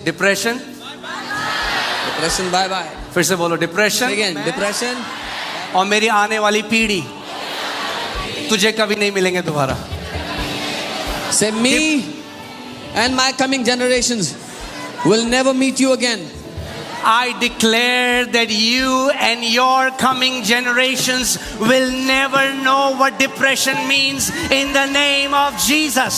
Depression, depression bye bye, फिर से बोलो डिप्रेशन, डिप्रेशन, और मेरी आने वाली पीढ़ी तुझे कभी नहीं मिलेंगे दोबारा। Say me and my coming generations will never meet you again. I declare that you and your coming generations will never know what depression means in the name of Jesus.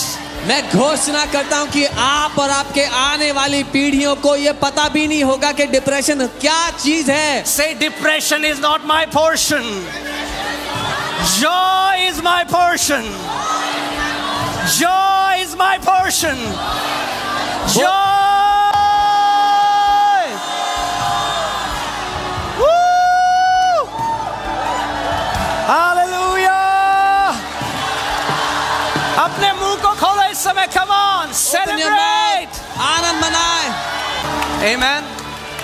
मैं घोषणा करता हूं कि आप और आपके आने वाली पीढ़ियों को यह पता भी नहीं होगा कि डिप्रेशन क्या चीज है। Say depression is not my portion. Joy is my portion. Joy is my portion. Joy. Woo! Hallelujah. अपने मुंह को खोलो इस समय, come on, celebrate. आनंद मनाएं। Amen.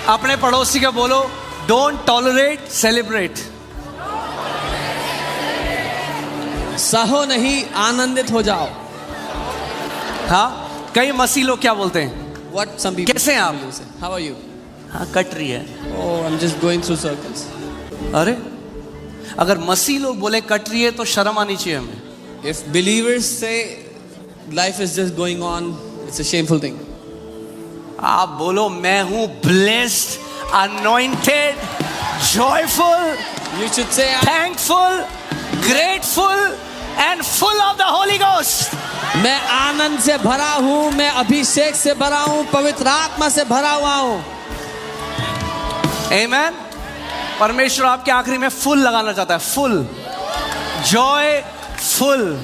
अपने पड़ोसी को बोलो, don't tolerate, celebrate. सहो नहीं, आनंदित हो जाओ। हाँ, कई मसीह लोग क्या बोलते हैं? What some people कैसे हैं आप? say? How are you? हाँ, कट रही है। Oh, I'm just going through circles. अरे, अगर मसीह लोग बोले कट रही है तो शर्म आनी चाहिए हमें। If believers say life is just going on, it's a shameful thing. आप बोलो मैं हूँ blessed, anointed, joyful, You should say thankful, grateful and full of the Holy Ghost. मैं आनंद से भरा हूँ, मैं अभिषेक से भरा हूँ, पवित्र आत्मा से भरा हुआ हूँ। Amen. परमेश्वर आपके आखिरी में फुल लगाना चाहता है, full, Joy full,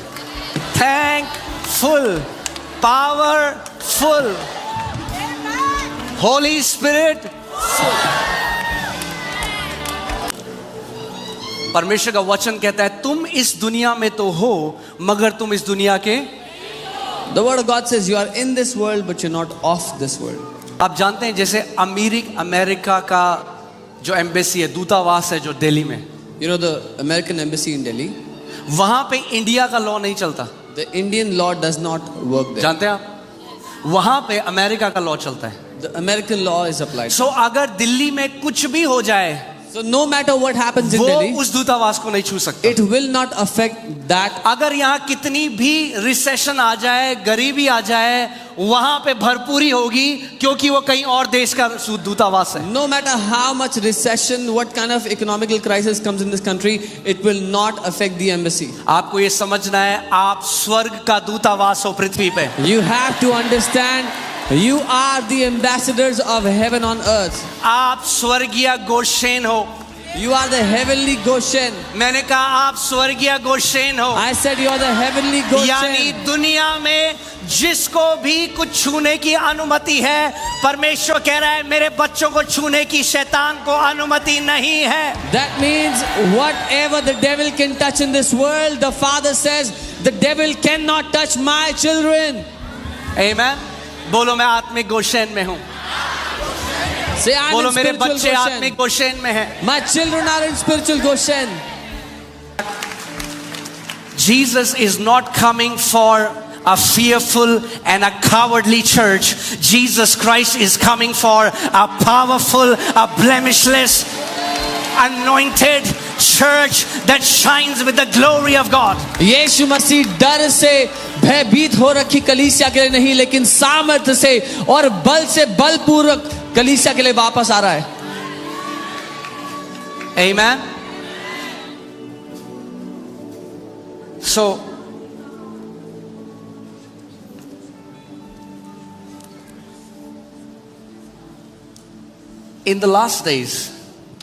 thankful, powerful, Holi spirit. परमेश्वर का वचन कहता है तुम इस दुनिया में तो हो मगर तुम इस दुनिया के। The word of God says you are in this world but you're not of this world. आप जानते हैं जैसे अमेरिका का जो एम्बेसी है, दूतावास है जो दिल्ली में, You know the American embassy in Delhi? वहां पे इंडिया का लॉ नहीं चलता। The Indian law does not work there. जानते हैं आप, वहां पे अमेरिका का लॉ चलता है। The American law is applied. सो अगर दिल्ली में कुछ भी हो जाए So no matter what happens in वो Delhi, उस दूतावास को नहीं छू सकता। it will not affect that. अगर यहाँ कितनी भी रिसेशन आ जाए, गरीबी आ जाए, वहां पे भरपूरी होगी क्योंकि वो कहीं और देश का दूतावास है। No matter how much recession, what kind of economical crisis comes in this country, it will not affect the embassy. आपको ये समझना है आप स्वर्ग का दूतावास हो पृथ्वी पे। You have to understand you are the ambassadors of heaven on earth. आप स्वर्गीय गोशेन हो। You are the heavenly Goshen. मैंने कहा आप स्वर्गीय गोशेन हो। I said you are the heavenly यानी Goshen. दुनिया में जिसको भी कुछ छूने की अनुमति है, परमेश्वर कह रहा है मेरे बच्चों को छूने की शैतान को अनुमति नहीं है। That means whatever the devil can touch in this world, the Father says the devil cannot touch my children. Amen. बोलो मैं आत्मिक गोशेन में हूँ। Say I'm बोलो in मेरे spiritual बच्चे आत्मिक Goshen. गोशेन में हैं। My children are in spiritual Goshen. Jesus is not coming for a fearful and a cowardly church. Jesus Christ is coming for a powerful, a blemishless, anointed church that shines with the glory of God. यीशु मसीह डर से भयभीत हो रखी कलीसिया के लिए नहीं, लेकिन सामर्थ्य से और बल से बलपूर्वक कलीसिया के लिए वापस आ रहा है। Amen. So in the last days,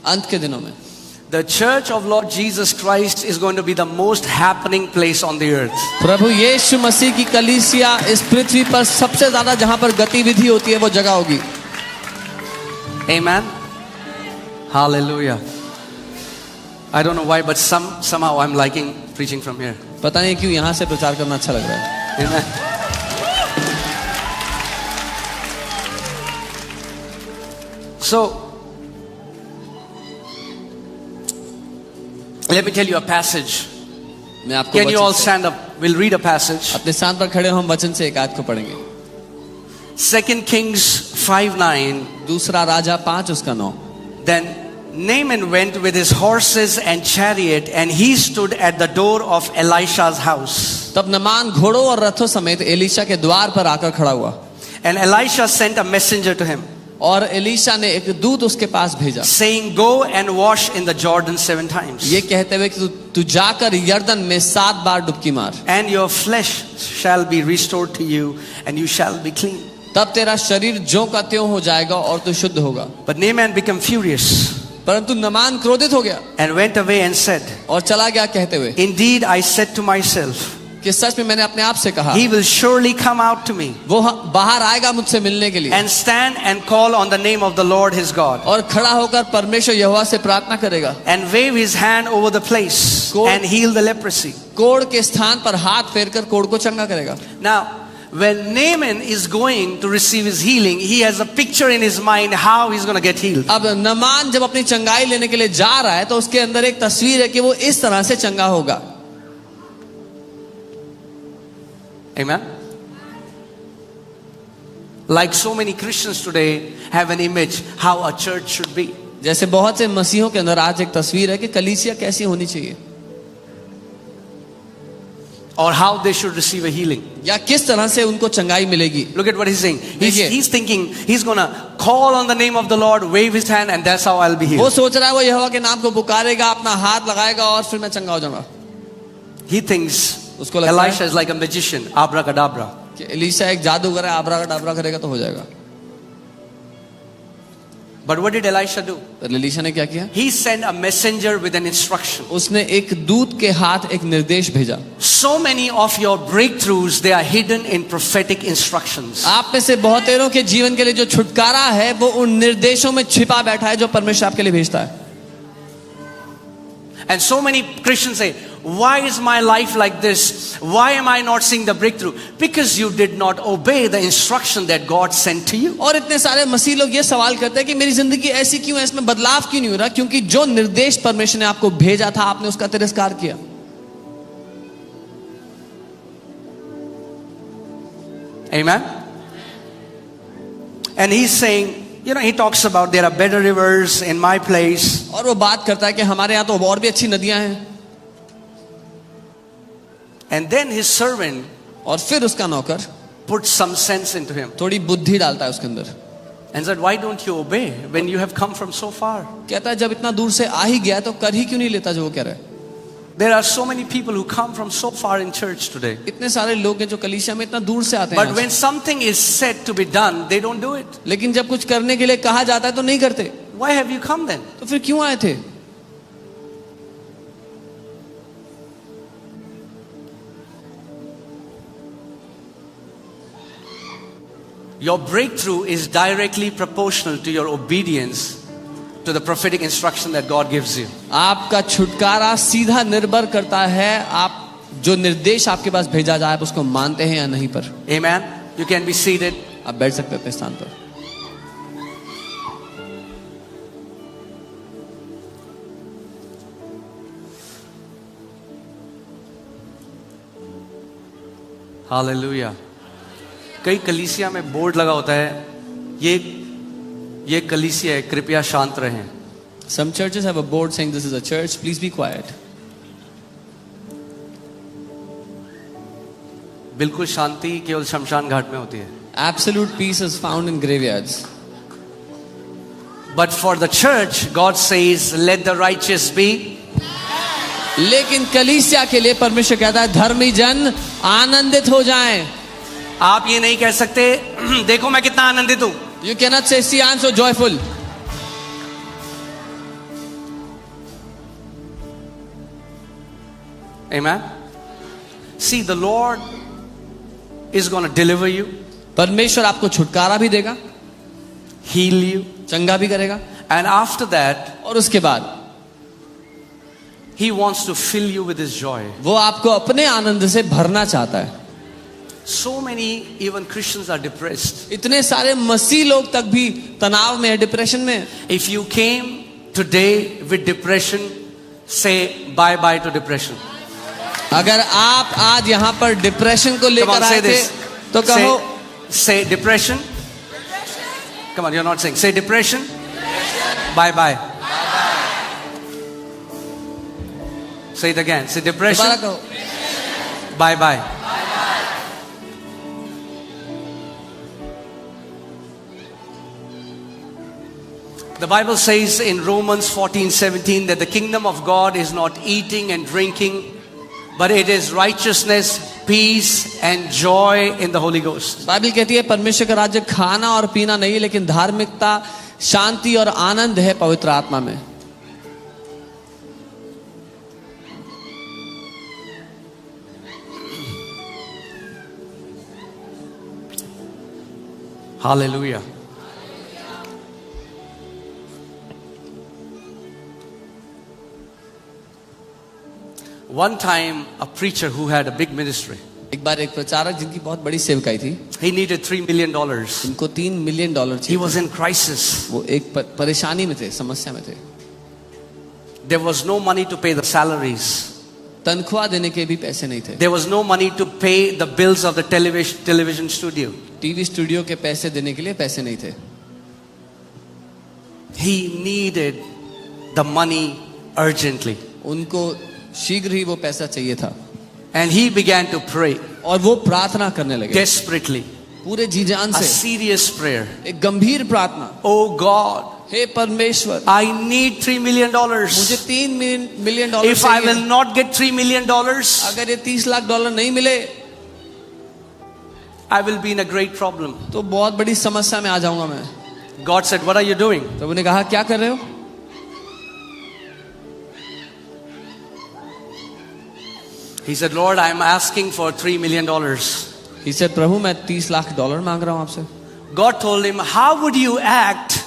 अंत के दिनों में the church of Lord Jesus Christ is going to be the most happening place on the earth. प्रभु यीशु मसीह की कलीसिया इस पृथ्वी पर सबसे ज्यादा जहां पर गतिविधि होती है वो जगह होगी। Amen. Hallelujah. I don't know why, but somehow I'm liking preaching from here. पता नहीं क्यों यहां से प्रचार करना अच्छा लग रहा है। Amen. So let me tell you a passage. मैं आपको Can you all वचन से- stand up? We'll read a passage. अपने स्थान पर खड़े हो, हम वचन से एक आयत को पढ़ेंगे। 2 Kings 5:9. दूसरा राजा 5 उसका 9। Then Naaman went with his horses and chariot, and he stood at the door of Elisha's house. तब नमान घोड़ों और रथों समेत एलीशा के द्वार पर आकर खड़ा हुआ, And Elisha sent a messenger to him, और एलीशा ने एक दूत उसके पास भेजा, saying, "Go and wash in the Jordan 7 times, ये कहते हुए कि तू जाकर यर्दन में 7 बार डुबकी मार, and your flesh shall be restored to you, and you shall be clean." तब तेरा शरीर ज्यों का त्यों हो जाएगा और तू शुद्ध होगा। But Naaman became furious परंतु नमान क्रोधित हो गया and went away and said, और चला गया कहते हुए "Indeed, I said to myself, कि सच में मैंने अपने आप से कहा, he will surely come out to me वो बाहर आएगा मुझसे मिलने के लिए, and stand and call on the name of the Lord his God, और खड़ा होकर परमेश्वर यहोवा से प्रार्थना करेगा, and wave his hand over the place Cool. and heal the leprosy." कोढ़ के स्थान पर हाथ फेर कर कोढ़ को चंगा करेगा। Now, when Naaman is going to receive his healing, he has a picture in his mind how he's going to get healed. अब नमान जब अपनी चंगाई लेने के लिए जा रहा है तो उसके अंदर एक तस्वीर है कि वो इस तरह से चंगा होगा। Amen. Like so many Christians today have an image how a church should be. जैसे बहुत से मसीहों के अंदर आज एक तस्वीर है कि कलीसिया कैसी होनी चाहिए, Or how they should receive a healing. या किस तरह से उनको चंगाई मिलेगी। Look at what he's saying. देखिए। He's thinking he's going to call on the name of the Lord, wave his hand, and that's how I'll be वो healed. सोच रहा है वो यहोवा के नाम को पुकारेगा, अपना हाथ लगाएगा और फिर मैं चंगा हो जाऊंगा। He thinks उसको लगता है Elisha is like a magician, abracadabra. कि एलीशा एक जादूगर है, आबरा डाबरा करेगा तो हो जाएगा। But what did Elisha do? पर एलीशा ने क्या किया? He sent a messenger with an instruction. उसने एक दूत के हाथ एक निर्देश भेजा। So many of your breakthroughs, they are hidden in prophetic instructions. आप में से बहुतेरों के जीवन के लिए जो छुटकारा है वो उन निर्देशों में छिपा बैठा है जो परमेश्वर आपके लिए भेजता है। And so many Christians say, "Why is my life like this? Why am I not seeing the breakthrough?" Because you did not obey the instruction that God sent to you. और इतने सारे मसीह लोग ये सवाल करते हैं कि मेरी जिंदगी ऐसी क्यों है, इसमें बदलाव क्यों नहीं हो रहा? क्योंकि जो निर्देश परमेश्वर ने आपको भेजा था आपने उसका तिरस्कार किया। Amen. And he's saying, he talks about there are better rivers in my place. और वो बात करता है कि हमारे यहाँ तो और भी अच्छी नदियां हैं। And then his servant और फिर उसका नौकर put some sense into him थोड़ी बुद्धि डालता है उसके अंदर, and said, "Why don't you obey when you have come from so far?" कहता है जब इतना दूर से आ ही गया तो कर ही क्यों नहीं लेता जो वो कह रहा है। There are so many people who come from so far in church today. इतने सारे लोग हैं जो कलीसिया में इतना दूर से आते But हैं, when something is said to be done, they don't do it. लेकिन जब कुछ करने के लिए कहा जाता है तो नहीं करते। Why have you come then? तो फिर क्यों आए थे? Your breakthrough is directly proportional to your obedience to the prophetic instruction that God gives you. आपका छुटकारा सीधा निर्भर करता है आप जो निर्देश आपके पास भेजा जाए आप उसको मानते हैं या नहीं पर। Amen. You can be seated. आप बैठ सकते हैं अपने स्थान पर। Hallelujah. कई कलीसिया में बोर्ड लगा होता है, ये कलीसिया है, कृपया शांत रहें। Some churches have a board saying this is a church, please be quiet. बिल्कुल शांति केवल शमशान घाट में होती है। Absolute peace is found in graveyards. But for the church, God says, "Let the righteous be." लेकिन कलीसिया के लिए परमेश्वर कहता है धर्मी जन आनंदित हो जाएं। आप ये नहीं कह सकते, देखो मैं कितना आनंदित हूं। You cannot say, see, I am so joyful. Amen. See, the Lord is going to deliver you, परमेश्वर आपको छुटकारा भी देगा, heal you, चंगा भी करेगा, and after that, और उसके बाद He wants to fill you with His joy. वो आपको अपने आनंद से भरना चाहता है। So many even Christians are depressed. इतने सारे मसीह लोग तक भी तनाव में है, डिप्रेशन में है। If you came today with depression, say bye bye to depression. अगर आप आज यहाँ पर डिप्रेशन को Come लेकर on, say आए थे this. तो कहो Say depression. Come on, you're not saying. Say depression. Bye bye. Say it again. Say depression. दोबारा कहो। Bye bye. The Bible says in Romans 14:17 that the kingdom of God is not eating and drinking, but it is righteousness, peace and joy in the Holy Ghost. Bible कहती है परमेश्वर का राज्य खाना और पीना नहीं, लेकिन धार्मिकता, शांति और आनंद है पवित्र आत्मा में। Hallelujah. One time a preacher who had a big ministry, एक बार एक प्रचारक जिनकी बहुत बड़ी सेवकाई थी, he needed $3 million. उनको $3 मिलियन He चाहिए। was in crisis. वो एक परेशानी में थे, समस्या में थे। There was no money to pay the salaries. तनख्वाह देने के भी पैसे नहीं थे। There was no money to pay the bills of the television studio. TV studio के पैसे देने के लिए पैसे नहीं थे। He needed the money urgently. उनको शीघ्र ही वो पैसा चाहिए था And he began to pray और वो प्रार्थना करने लगे desperately. पूरे जी जान A से। serious prayer. एक गंभीर प्रार्थना, Oh God, हे परमेश्वर, I need $3 million. मुझे $3 मिलियन If I चाहिए। will not get $3 million, अगर ये $30 लाख नहीं मिले I will be in a great problem. तो बहुत बड़ी समस्या में आ जाऊंगा मैं। God said, what are you doing? प्रभु ने कहा क्या कर रहे हो? He said, Lord, I am asking for $3 million. He said, प्रभु मैं $30 लाख मांग रहा हूं आपसे। God told him, how would you act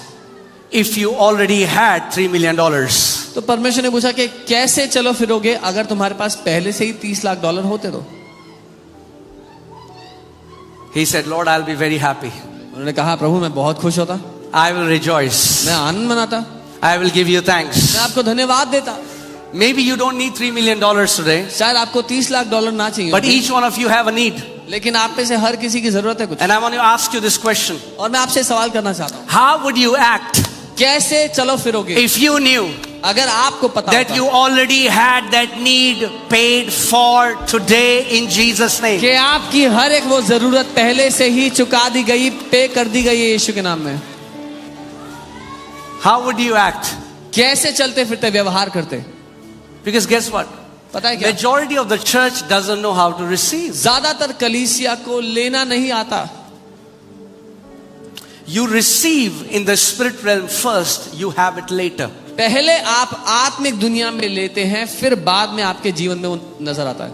if you already had $3 million? तो परमेश्वर ने पूछा कि कैसे चलो फिरोगे अगर तुम्हारे पास पहले से ही $30 लाख होते तो? He said, Lord, I'll be very happy. उन्होंने कहा प्रभु मैं बहुत खुश होता, I will rejoice. मैं आनंद मनाता, I will give you thanks. मैं आपको धन्यवाद देता। Maybe you don't need $3 million today, शायद आपको $30 लाख ना चाहिए, but each one of you have a need. लेकिन आप में से हर किसी की जरूरत है कुछ। And I want to ask you this question. और मैं आपसे सवाल करना चाहता हूँ, How would you act कैसे चलो फिरोगे if you knew अगर आपको पता that होता you already had that need paid for today in Jesus' name? कि आपकी हर एक वो जरूरत पहले से ही चुका दी गई, पे कर दी गई है यीशु के नाम में? How would you act? कैसे चलते फिरते व्यवहार करते? Because guess what? पता है क्या? Majority of the church doesn't know how to receive. ज्यादातर कलीसिया को लेना नहीं आता। You receive in the spirit realm first, you have it later. पहले आप आत्मिक दुनिया में लेते हैं, फिर बाद में आपके जीवन में वो नजर आता है।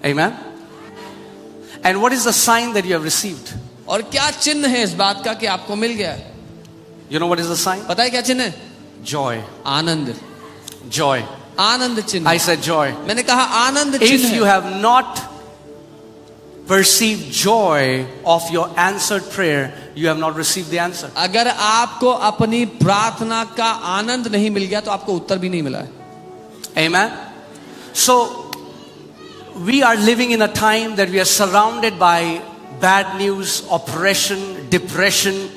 Amen. And what is the sign that you have received? और क्या चिन्ह है इस बात का कि आपको मिल गया है? You know what is the sign? पता है क्या चिन्ह है? Joy. आनंद। Joy. आनंद चिन्ह। I said joy. मैंने कहा आनंद चिन्ह If you है। have not perceived joy of your answered prayer, you have not received the answer. अगर आपको अपनी प्रार्थना का आनंद नहीं मिल गया तो आपको उत्तर भी नहीं मिला है। Amen. So we are living in a time that we are surrounded by bad news, oppression, depression.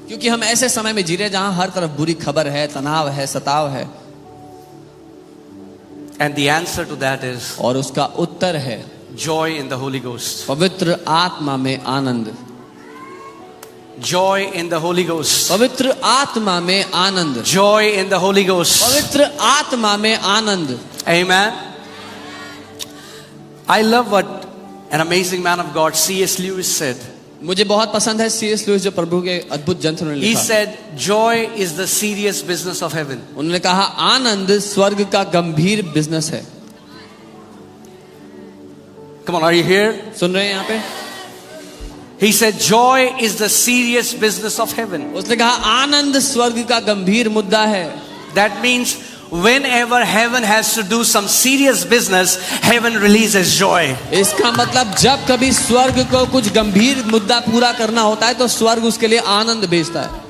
क्योंकि हम ऐसे समय में जी रहे हैं जहां हर तरफ बुरी खबर है, तनाव है, सताव है। And the answer to that is और उसका उत्तर है joy in the Holy Ghost. पवित्र आत्मा में आनंद। Joy in the Holy Ghost. पवित्र आत्मा में आनंद। Joy in the Holy Ghost. पवित्र आत्मा में आनंद। Amen. I love what an amazing man of God, C.S. Lewis, said. मुझे बहुत पसंद है C.S. लुइस जो प्रभु के अद्भुत जंत्र ने He लिखा। said, joy is the serious business of heaven. उन्होंने कहा आनंद स्वर्ग का गंभीर बिजनेस है। Come on, are you here? सुन रहे हैं यहाँ पे? He said, joy is the serious business of heaven. उसने कहा आनंद स्वर्ग का गंभीर मुद्दा है। That means whenever heaven has to do some serious business, heaven releases joy. इसका मतलब जब कभी स्वर्ग को कुछ गंभीर मुद्दा पूरा करना होता है तो स्वर्ग उसके लिए आनंद भेजता है।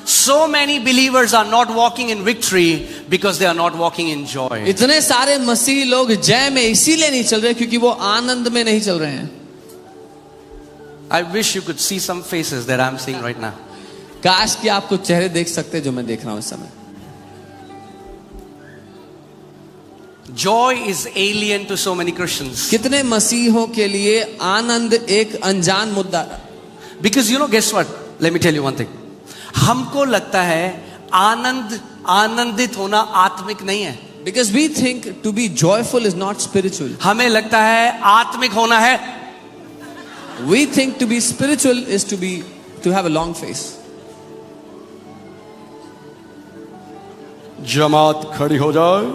So many believers are not walking in victory because they are not walking in joy. इतने सारे मसीही लोग जय में इसीलिए नहीं चल रहे क्योंकि वो आनंद में नहीं चल रहे हैं। I wish you could see some faces that I'm seeing right now. काश कि आप कुछ चेहरे देख सकते जो मैं देख रहा हूं इस समय. Joy is alien to so many Christians. कितने मसीहों के लिए आनंद एक अनजान मुद्दा. Because you know, guess what? Let me tell you one thing. हमको लगता है आनंदित होना आत्मिक नहीं है. Because we think to be joyful is not spiritual. हमें लगता है आत्मिक होना है. We think to be spiritual is to have a long face. जमात खड़ी हो जाए,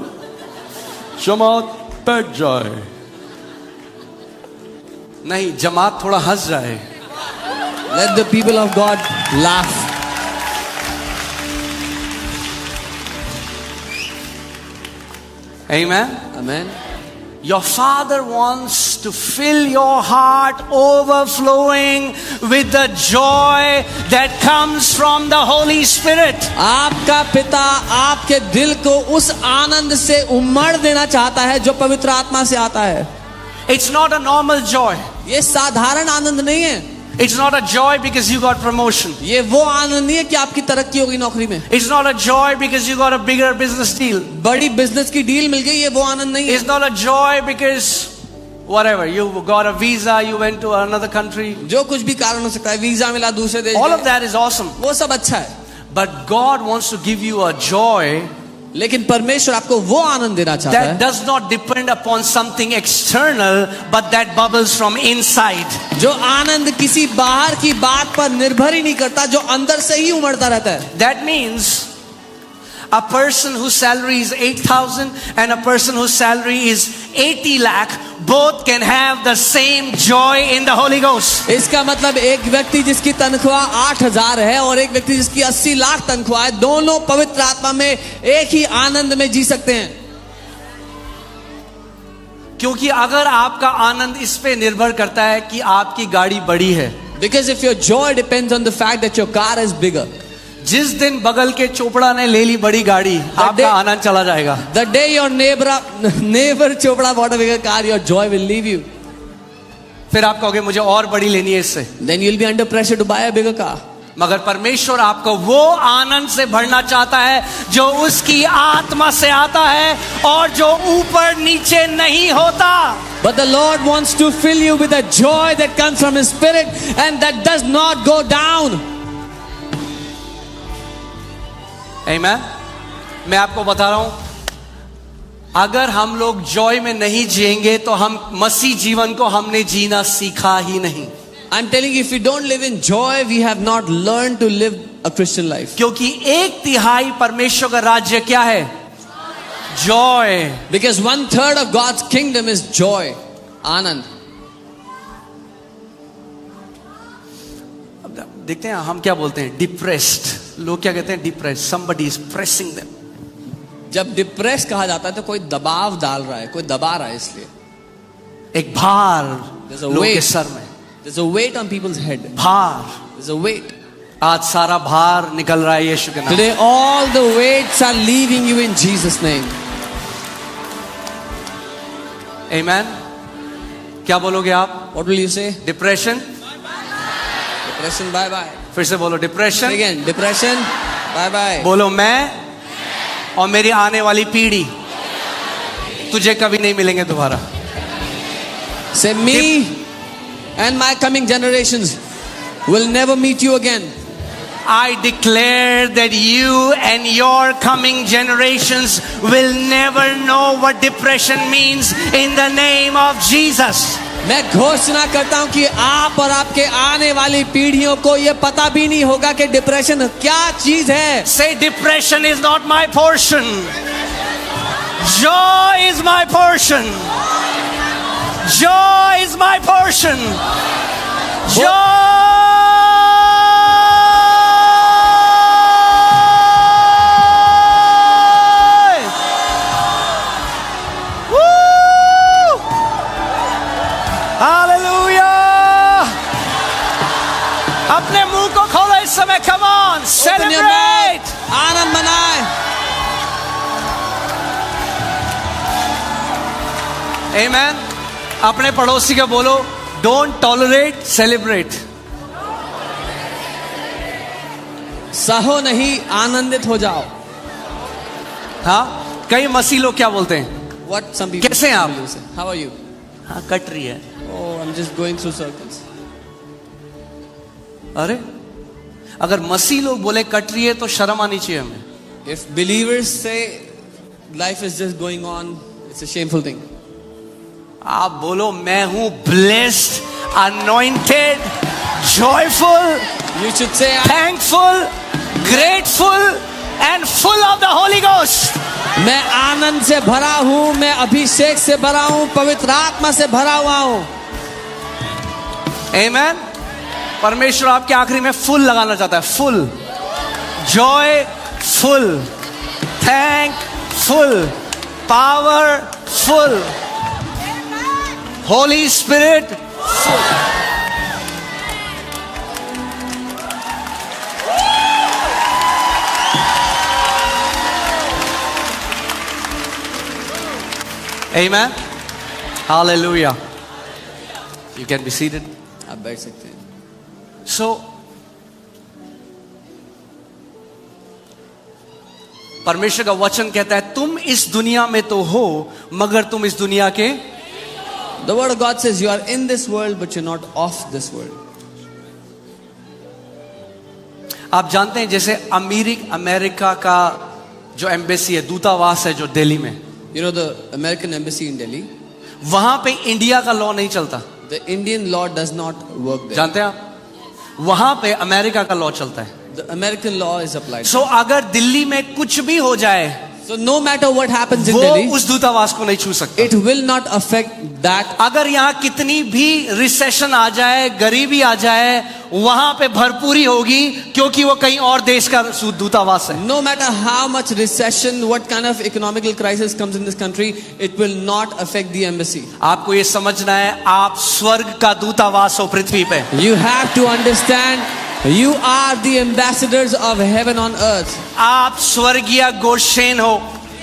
जमात बैठ जाए. नहीं, जमात थोड़ा हंस जाए. Let the people of God laugh. Amen. Amen. Your Father wants to fill your heart overflowing with the joy that comes from the Holy Spirit. आपका पिता आपके दिल को उस आनंद से उमड़ देना चाहता है जो पवित्र आत्मा से आता है. It's not a normal joy. ये साधारण आनंद नहीं है. It's not a joy because you got promotion. ये वो आनंद नहीं है कि आपकी तरक्की हो गई नौकरी में. It's not a joy because you got a bigger business deal. बड़ी बिजनेस की डील मिल गई, ये वो आनंद नहीं है. It's not a joy because whatever, you got a visa, you went to another country. जो कुछ भी कारण हो सकता है, वीजा मिला दूसरे देश. All of that is awesome. वो सब अच्छा है. But God wants to give you a joy लेकिन परमेश्वर आपको वो आनंद देना चाहता that है does not depend upon something external, but that bubbles from inside. जो आनंद किसी बाहर की बात पर निर्भर ही नहीं करता, जो अंदर से ही उमड़ता रहता है. That means a person whose salary is 8,000 and a person whose salary is 80 lakh both can have the same joy in the Holy Ghost. इसका मतलब एक व्यक्ति जिसकी तनख्वाह 8,000 है और एक व्यक्ति जिसकी 80 लाख तनख्वाह है, दोनों पवित्र आत्मा में एक ही आनंद में जी सकते हैं. क्योंकि अगर आपका आनंद इस पे निर्भर करता है कि आपकी गाड़ी बड़ी है. Because if your joy depends on the fact that your car is bigger, जिस दिन बगल के चोपड़ा ने ले ली बड़ी गाड़ी, आपका आनंद चला जाएगा. the day your neighbor Chopra bought a bigger car, your joy will leave you. फिर आप कहोगे मुझे और बड़ी लेनी है इससे. Then you'll be under pressure to buy a bigger car. मगर परमेश्वर आपको वो आनंद से भरना चाहता है जो उसकी आत्मा से आता है और जो ऊपर नीचे नहीं होता. But the Lord wants to fill you with a joy that comes from His Spirit and that does not go down. Amen. मैं आपको बता रहा हूं, अगर हम लोग जॉय में नहीं जिएंगे तो हम मसीह जीवन को हमने जीना सीखा ही नहीं. I'm telling you, if we don't live in joy, we have not learned to live a Christian life. क्योंकि 1/3 परमेश्वर का राज्य क्या है? Joy. Because 1/3 of God's kingdom is joy, आनंद. देखते हैं हम क्या बोलते हैं, डिप्रेस्ड. लोग क्या कहते हैं? Depressed. somebody is pressing them. जब डिप्रेस कहा जाता है तो कोई दबाव डाल रहा है, कोई दबा रहा है. इसलिए एक भार There's a लोगों के weight. सर में. There's a weight on people's head. भार. There's a weight. आज सारा भार निकल रहा है यीशु के नाम. Today all the weights are leaving you in Jesus' name. Amen. क्या बोलोगे आप? What will you say? Depression. Depression, bye bye. फिर से बोलो depression. Again, depression, bye bye. बोलो मैं और मेरी आने वाली पीढ़ी तुझे कभी नहीं मिलेंगे दोबारा. Say me and my coming generations will never meet you again. I declare that you and your coming generations will never know what depression means in the name of Jesus. मैं घोषणा करता हूं कि आप और आपके आने वाली पीढ़ियों को यह पता भी नहीं होगा कि डिप्रेशन क्या चीज है. Say depression is not my portion. Joy is my portion. Joy is my portion. Joy. अपने मुंह को खोलो इस समय. Come on, celebrate. आनंद मनाए. Amen. अपने पड़ोसी को बोलो, don't tolerate, celebrate. सहो नहीं, आनंदित हो जाओ. हाँ, कई मसीह लोग क्या बोलते हैं? What some people कैसे हैं आप? will say. How are you? हाँ, कट रही है. Oh, I'm just going through circles. अरे, अगर मसीह लोग बोले कट रही है तो शर्म आनी चाहिए हमें. If believers say life is just going on, it's a shameful thing. आप बोलो मैं हूं blessed, anointed, joyful, You should say, thankful, grateful and full of the Holy Ghost. मैं आनंद से भरा हूं, मैं अभिषेक से भरा हूं, पवित्र आत्मा से भरा हुआ हूं. Amen. परमेश्वर आपके आखिरी में फुल लगाना चाहता है. Full, Joy full, thank full, power full, Holi spirit full. Amen. Hallelujah. You can be seated. आप बैठ सकते हैं. So, परमेश्वर का वचन कहता है तुम इस दुनिया में तो हो मगर तुम इस दुनिया के. The word of God says you are in this world but you're not of this world. आप जानते हैं जैसे अमेरिका का जो एम्बेसी है, दूतावास है जो दिल्ली में, You know the American embassy in Delhi? वहां पे इंडिया का लॉ नहीं चलता. The Indian law does not work there. जानते हैं आप, वहां पे अमेरिका का लॉ चलता है. The American law is applied. सो अगर दिल्ली में कुछ भी हो जाए, So no matter what happens in वो Delhi, उस दूतावास को नहीं छू सकता. it will not affect that. अगर यहाँ कितनी भी रिसेशन आ जाए, गरीबी आ जाए, वहां पे भरपूरी होगी क्योंकि वो कहीं और देश का दूतावास है. No matter how much recession, what kind of economical crisis comes in this country, it will not affect the embassy. आपको ये समझना है आप स्वर्ग का दूतावास हो पृथ्वी पे. You have to understand, you are the ambassadors of heaven on earth. आप स्वर्गीय गोशेन हो.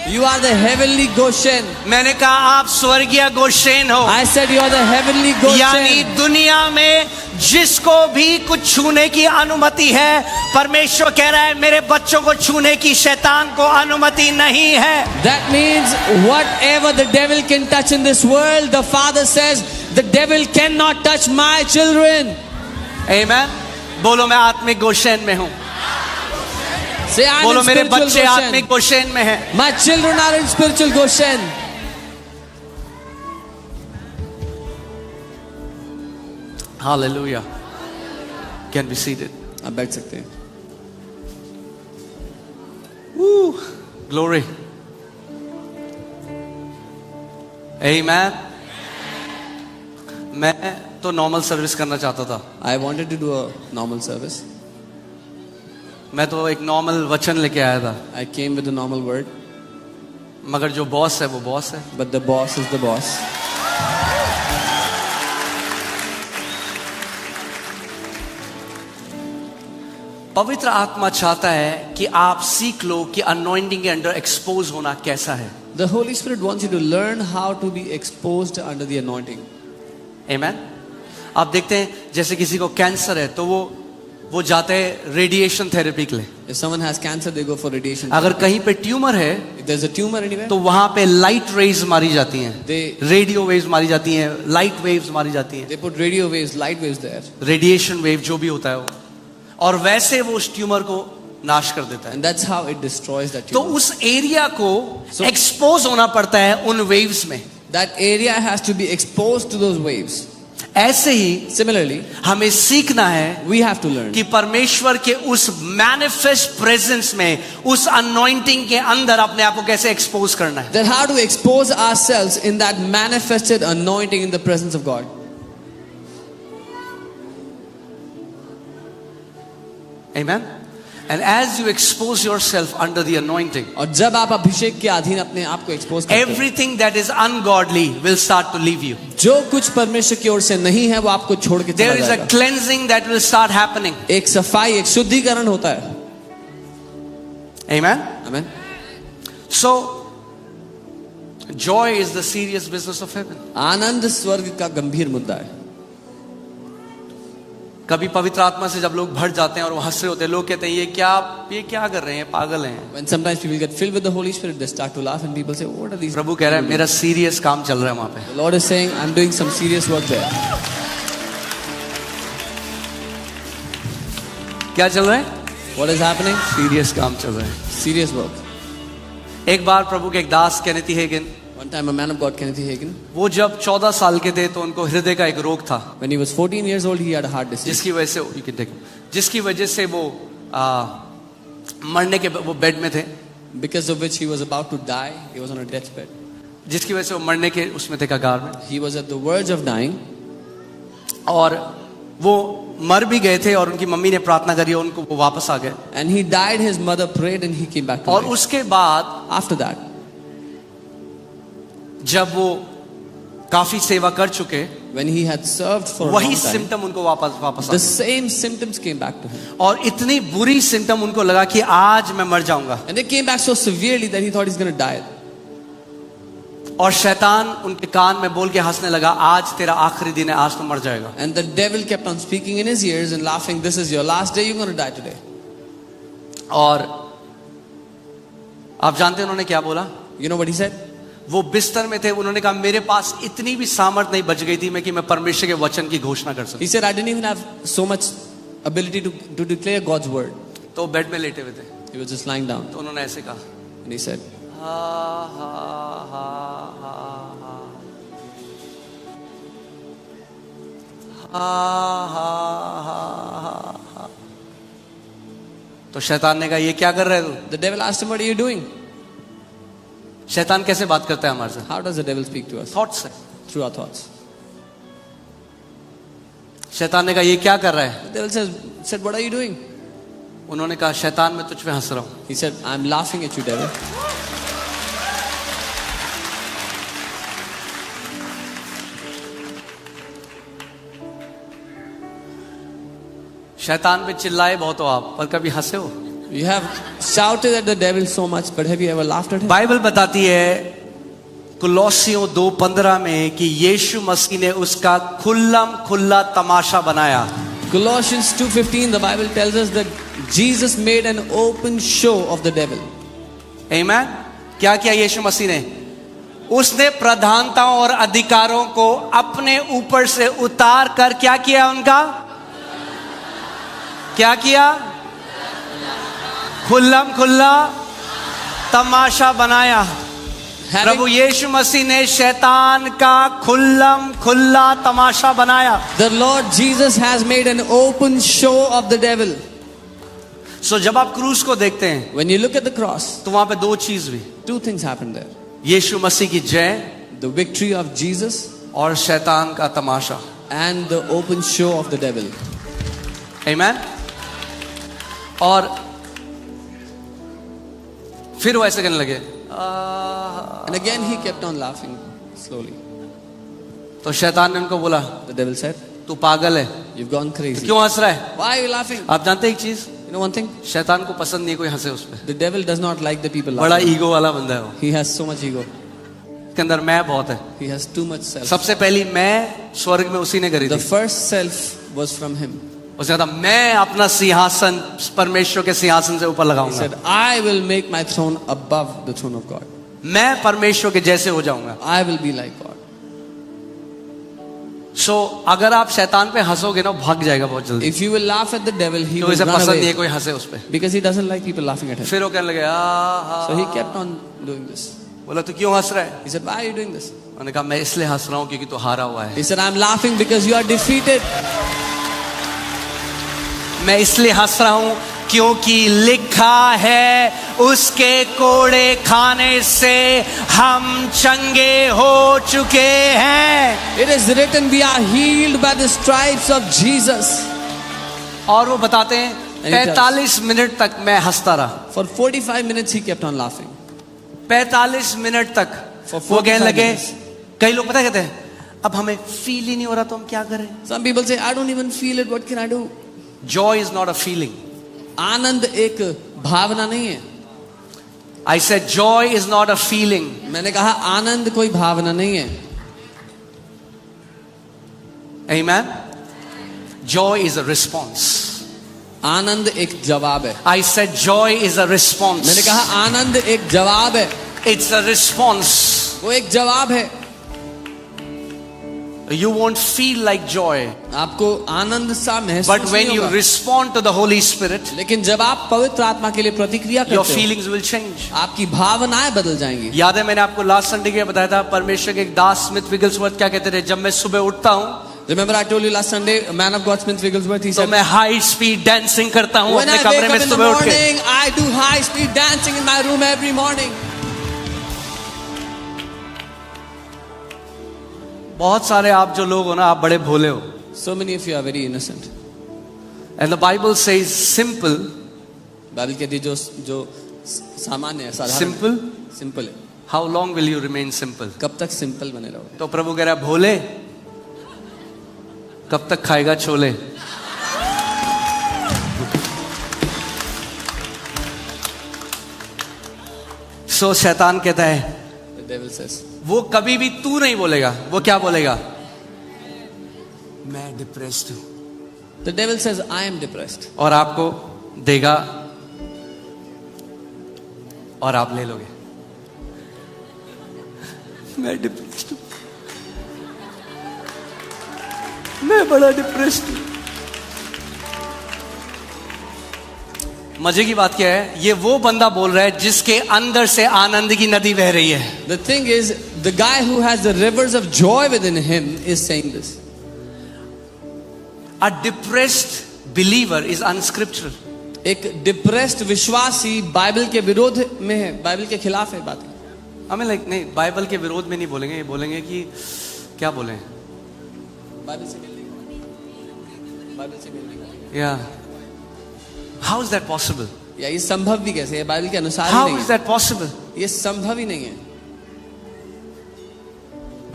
You are the heavenly Goshen. मैंने कहा आप स्वर्गीय गोशेन हो. I said you are the heavenly यानी Goshen. दुनिया में जिसको भी कुछ छूने की अनुमति है, परमेश्वर कह रहा है मेरे बच्चों को छूने की शैतान को अनुमति नहीं है. That means whatever the devil can touch in this world, the Father says the devil cannot touch my children. Amen. बोलो मैं आत्मिक गोशेन में हूं. Say I'm बोलो in मेरे spiritual बच्चे आत्मिक Goshen. गोशेन में हैं. My children are in spiritual Goshen. Hallelujah. Can be seated. आप बैठ सकते हैं. Woo. Glory. Amen. मैं तो नॉर्मल सर्विस करना चाहता था. I wanted to do a normal service. मैं तो एक नॉर्मल वचन लेके आया था. I came with a normal word, मगर जो बॉस है वो बॉस है. but the boss is the boss. पवित्र आत्मा चाहता है कि आप सीख लो कि अनॉइंटिंग के अंडर एक्सपोज होना कैसा है. The Holy Spirit wants you to learn how to be exposed under the anointing. Amen. आप देखते हैं जैसे किसी को कैंसर है तो वो जाते हैं रेडिएशन थेरेपी के लिए. If someone has cancer, they go for radiation. अगर कहीं पे ट्यूमर है If there's a tumor anywhere, तो वहां पे लाइट रेज मारी जाती हैं, They- रेडियो वेव्स मारी जाती हैं, लाइट वेव्स मारी जाती हैं, they put radio waves, light waves there, radiation wave जो भी होता है वो, और वैसे वो उस ट्यूमर को नाश कर देता है. and that's how it destroys that तो tumor. उस एरिया को So- एक्सपोज होना पड़ता है उन वेव्स में. That area has to be exposed to those waves. ऐसे ही Similarly, हमें सीखना है we have to learn कि परमेश्वर के उस मैनिफेस्ट प्रेजेंस में, उस अनॉइंटिंग के अंदर अपने आप को कैसे एक्सपोज करना है. that how to expose ourselves in that manifested anointing in the presence of God. Amen. And as you expose yourself under the anointing, और जब आप अभिषेक के अधीन अपने आप को expose करते हैं, everything that is ungodly will start to leave you. जो कुछ परमेश्वर की ओर से नहीं है वो आपको छोड़ के चला There is a जाएगा. cleansing that will start happening. एक सफाई, एक शुद्धिकरण होता है. Amen. Amen. So, joy is the serious business of heaven. आनंद स्वर्ग का गंभीर मुद्दा है. कभी पवित्र आत्मा से जब लोग भर जाते हैं और वो हंस रहे होते हैं, लोग कहते हैं ये क्या कर रहे हैं, पागल हैं। When sometimes people get filled with the Holy Spirit, they start to laugh and people say, what are these? प्रभु कह रहा है मेरा सीरियस काम चल रहा है वहां पे। The Lord is saying, I'm doing some serious work there. क्या चल रहा है? What is happening? सीरियस काम चल रहा है। Serious work. एक बार प्रभु के एक दास केनेथी Hagin, One time a man of God, Kenneth Hagin, वो जब 14 साल के थे तो उनको हृदय का एक रोग था, when he was 14 years old, he had a heart disease. जिसकी वजह से वो मरने के वो बेड में थे, Because of which he was about to die. He was on a deathbed. जिसकी वजह से वो मरने के उसमें थे, कगार में। He was at the verge of dying. और वो मर भी गए थे और उनकी मम्मी ने प्रार्थना करी और उनको वो वापस आ गए। And he died, his mother prayed and he came back to और life. उसके बाद After that, जब वो काफी सेवा कर चुके, when he had served for a वही long time, सिम्टम उनको वापस आ the गए। same symptoms came back to him. और इतनी बुरी सिम्टम उनको लगा कि आज मैं मर जाऊंगा। And they came back so severely that he thought he's going to die. और शैतान उनके कान में बोल के हंसने लगा, आज तेरा आखिरी दिन है, आज तो मर जाएगा। And the devil kept on speaking in his ears and laughing, this is your last day, you're going to die today. और आप जानते हैं उन्होंने क्या बोला? You know what he said? वो बिस्तर में थे, उन्होंने कहा मेरे पास इतनी भी सामर्थ नहीं बच गई थी मैं कि मैं परमेश्वर के वचन की घोषणा कर सकूं। He said, I didn't even have so much ability to declare God's word. तो बेड में लेटे हुए थे, He was just lying down. तो उन्होंने ऐसे कहा, And he said, हा हा हा हा हा हा हा हा। तो शैतान ने कहा ये क्या कर रहे हो तू? the devil asked him, what are you doing? शैतान कैसे बात करता है हमारे साथ? How does the devil speak to us? Thoughts से। Through our thoughts. शैतान ने कहा ये क्या कर रहा है? The devil said, what are you doing? उन्होंने कहा शैतान मैं तुझ पे हंस रहा हूं। He said, I'm laughing at you, devil. शैतान पे चिल्लाए बहुत हो आप, पर कभी हंसे हो? You have shouted at the devil so much, but have you ever laughed at him? Bible बताती है कुलोसियों 2:15 में कि यीशु मसीह ने उसका खुल्ला तमाशा बनाया। Colossians 2:15, the Bible tells us that Jesus made an open show of the devil. आमीन। क्या किया यीशु मसीह ने? उसने प्रधानताओं और अधिकारों को अपने ऊपर से उतार कर क्या किया? उनका क्या किया? खुल्ला तमाशा बनाया। प्रभु यीशु मसीह ने शैतान का खुल्ला तमाशा बनाया। The Lord Jesus has made an open show of the devil. सो जब आप क्रूस को देखते हैं, When you look at the cross, तो वहां पे दो चीज हुई, two things happened there. यीशु मसीह की जय The victory of Jesus और शैतान का तमाशा। and the open show of the devil. आमीन। और फिर वो ऐसे करने लगे, And again he kept on laughing slowly. तो शैतान ने उनको बोला The devil said, तू पागल है, you've gone crazy. क्यों हंस रहा है? Why are you laughing? आप जानते हैं एक चीज, You know one thing? शैतान को पसंद नहीं कोई हंसे उस पे। The devil does not like the people बड़ा laughing. ईगो वाला बंदा है वो, He has so much ego. उसके अंदर मैं बहुत है। He has too much self. सबसे पहली मैं स्वर्ग में उसी ने करी The थी। first self was from him. उसने कहा मैं अपना सिंहासन परमेश्वर के सिंहासन से ऊपर He लगाऊंगा, said, I will make my throne above the throne of God. मैं परमेश्वर के जैसे हो जाऊंगा। I will be like God. सो अगर आप शैतान पे हंसोगे ना, भाग जाएगा बहुत जल्दी, If you will laugh at the devil, he क्योंकि will इसे run पसंद नहीं है away कोई हंसे उस पे। because he doesn't like people laughing at him. फिर वो कहने लगे So he kept on doing this. बोला तू क्यों हंस रहा है? He said, why are you doing this? उन्होंने कहा मैं इसलिए हंस रहा हूँ क्योंकि तू हारा हुआ है। He said, I'm laughing because you are defeated. मैं इसलिए हंस रहा हूँ क्योंकि लिखा है उसके कोड़े खाने से हम चंगे हो चुके हैं। It is written, we are healed by the stripes of Jesus. और वो बताते हैं 45 मिनट तक मैं हंसता रहा। For 45 minutes he kept on laughing. 45 minute तक For वो कहने 45 लगे, minutes. कई लोग पता कहते हैं अब हमें फील ही नहीं हो रहा तो हम क्या करें? Some people say, I don't even feel it, what can I do? Joy is not a feeling. आनंद एक भावना नहीं है। I said joy is not a feeling. मैंने कहा आनंद कोई भावना नहीं है। Amen. Joy is a response. आनंद एक जवाब है. I said joy is a response. मैंने कहा आनंद एक जवाब है. It's a response. वो एक जवाब है. You won't feel like joy, आपको आनंद सा महसूस but when नहीं you होगा. respond to the Holy Spirit, लेकिन जब आप पवित्र आत्मा के लिए प्रतिक्रिया your करते हो, feelings will change. आपकी भावनाएं बदल जाएंगी. याद है मैंने आपको लास्ट संडे के बताया था, परमेश्वर के एक दास स्मिथ विगल्सवर्थ क्या कहते थे, जब मैं सुबह उठता हूँ Remember I told you last Sunday, a man of God Smith Wigglesworth, he तो said, मैं हाई स्पीड डांसिंग करता हूँ when अपने I कमरे wake में up in the सुबह उठ के. morning, I do high speed dancing in my room every morning. बहुत सारे आप जो लोग हो ना, आप बड़े भोले हो. So many of you are very innocent. And the Bible says simple. Bible कहती है जो सामान्य है, साधारण, Simple. सिंपल है. How long will you remain simple? कब तक सिंपल बने रहोगे? तो प्रभु कह रहा है भोले कब तक खाएगा छोले. सो शैतान कहता है The devil says, वो कभी भी तू नहीं बोलेगा, वो क्या बोलेगा, मैं डिप्रेस्ड हूं, the devil says, I am depressed. और आपको देगा और आप ले लोगे. मैं डिप्रेस्ड हूं, मैं बड़ा डिप्रेस्ड हूं. मजे की बात क्या है, ये वो बंदा बोल रहा है जिसके अंदर से आनंद की नदी बह रही है. The thing is, the guy who has the rivers of joy within him is saying this. A depressed believer is unscriptural. एक डिप्रेस्ड विश्वासी बाइबल के विरोध में है, बाइबल के खिलाफ है बात. हमें लाइक नहीं, बाइबल के विरोध में नहीं बोलेंगे, ये बोलेंगे कि क्या बोले, बाइबल से मिलने को, बाइबल से मिलने को. या हाउ इज दैट पॉसिबल, या ये संभव भी कैसे है, बाइबल के अनुसार ही हाउ नहीं इज है. That possible. ये संभव ही नहीं है.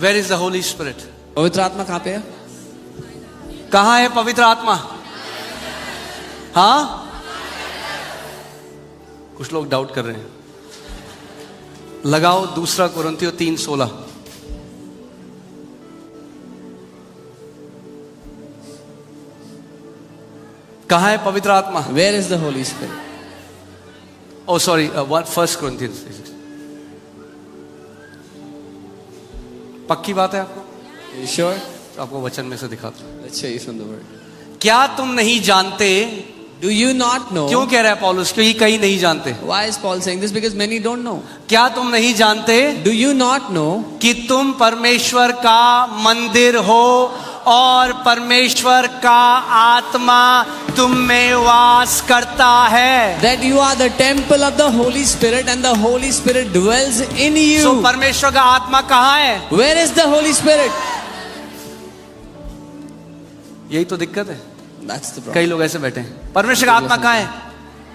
Where is the holy spirit. पवित्र आत्मा कहाँ पे है? कहां है पवित्र आत्मा? हाँ, कुछ लोग डाउट कर रहे हैं. लगाओ 2 कुरिन्थियों 3:16. कहां है पवित्र आत्मा? Where is the Holy Spirit? Oh sorry, 1 Corinthians. पक्की बात है आपको? Are you sure? तो आपको वचन में से दिखाता हूं. Let's show you from the word. क्या तुम नहीं जानते? Do you not know? क्यों कह रहा है पौलुस, क्योंकि कई नहीं जानते. Why is Paul saying this? Because many don't know. क्या तुम नहीं जानते Do you not know कि तुम परमेश्वर का मंदिर हो और परमेश्वर का आत्मा तुम में वास करता है. that you are the temple of the Holy Spirit and the Holy Spirit dwells in you? So परमेश्वर का आत्मा कहाँ है? Where is the Holy Spirit? यही तो दिक्कत है. That's the problem. कई लोग ऐसे बैठे हैं, परमेश्वर का आत्मा कहाँ है?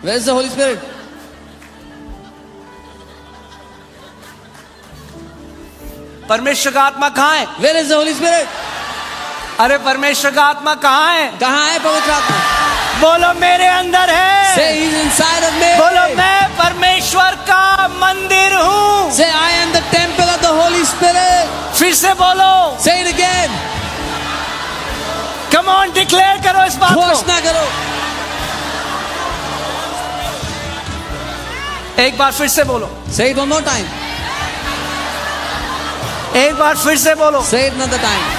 Where is the Holy Spirit? परमेश्वर का आत्मा कहाँ है? Where is the Holy Spirit? अरे परमेश्वर का आत्मा कहाँ है? कहाँ है पवित्र आत्मा? बोलो मेरे अंदर है. Say he's inside of me. बोलो मैं परमेश्वर का मंदिर हूँ. Say I am the temple of the Holy Spirit. फिर से बोलो. Say it again. Come on, declare करो इस बात को. घोषणा करो. एक बार फिर से बोलो. Say it one more time. एक बार फिर से बोलो. Say it another time.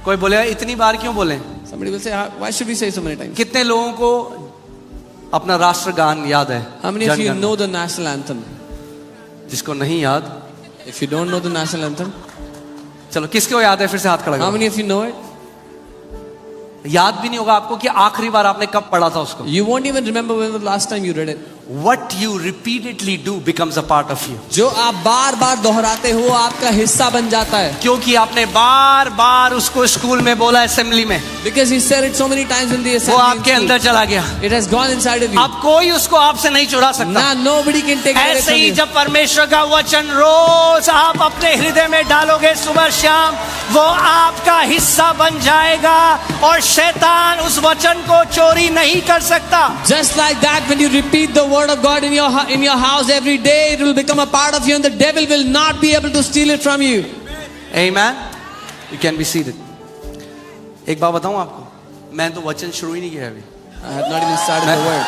कोई बोलेगा इतनी बार क्यों बोले? Somebody will say, why should we say so many times? कितने लोगों को अपना राष्ट्रगान याद है? How many of you Jana Gana. know the national anthem? जिसको नहीं याद, If you don't know the national anthem, चलो किसको याद है फिर से हाथ खड़ा how करो. many of you know it? याद भी नहीं होगा आपको कि आखिरी बार आपने कब पढ़ा था उसको. You won't even remember when was the last time you read it. What you repeatedly do becomes a part of you. जो आप बार बार दोहराते हो आपका हिस्सा बन जाता है. क्योंकि आपने बार बार उसको स्कूल में बोला, असेंबली में, Because he said it so many times in the वो assembly. आपके अंदर चला गया. It has gone inside of you. अब कोई उसको आपसे नहीं चुरा सकता. Now nobody can take it away ऐसे from ही you. जब परमेश्वर का वचन रोज आप अपने हृदय में डालोगे सुबह शाम, वो आपका हिस्सा बन जाएगा. और शैतान उस वचन को चोरी नहीं कर सकता. Just like that, when you repeat the word of God in your house every day, it will become a part of you, and the devil will not be able to steal it from you. Amen. You can be seated. एक बात बताऊं आपको, मैं तो वचन शुरू ही नहीं किया अभी. I have not even started the word.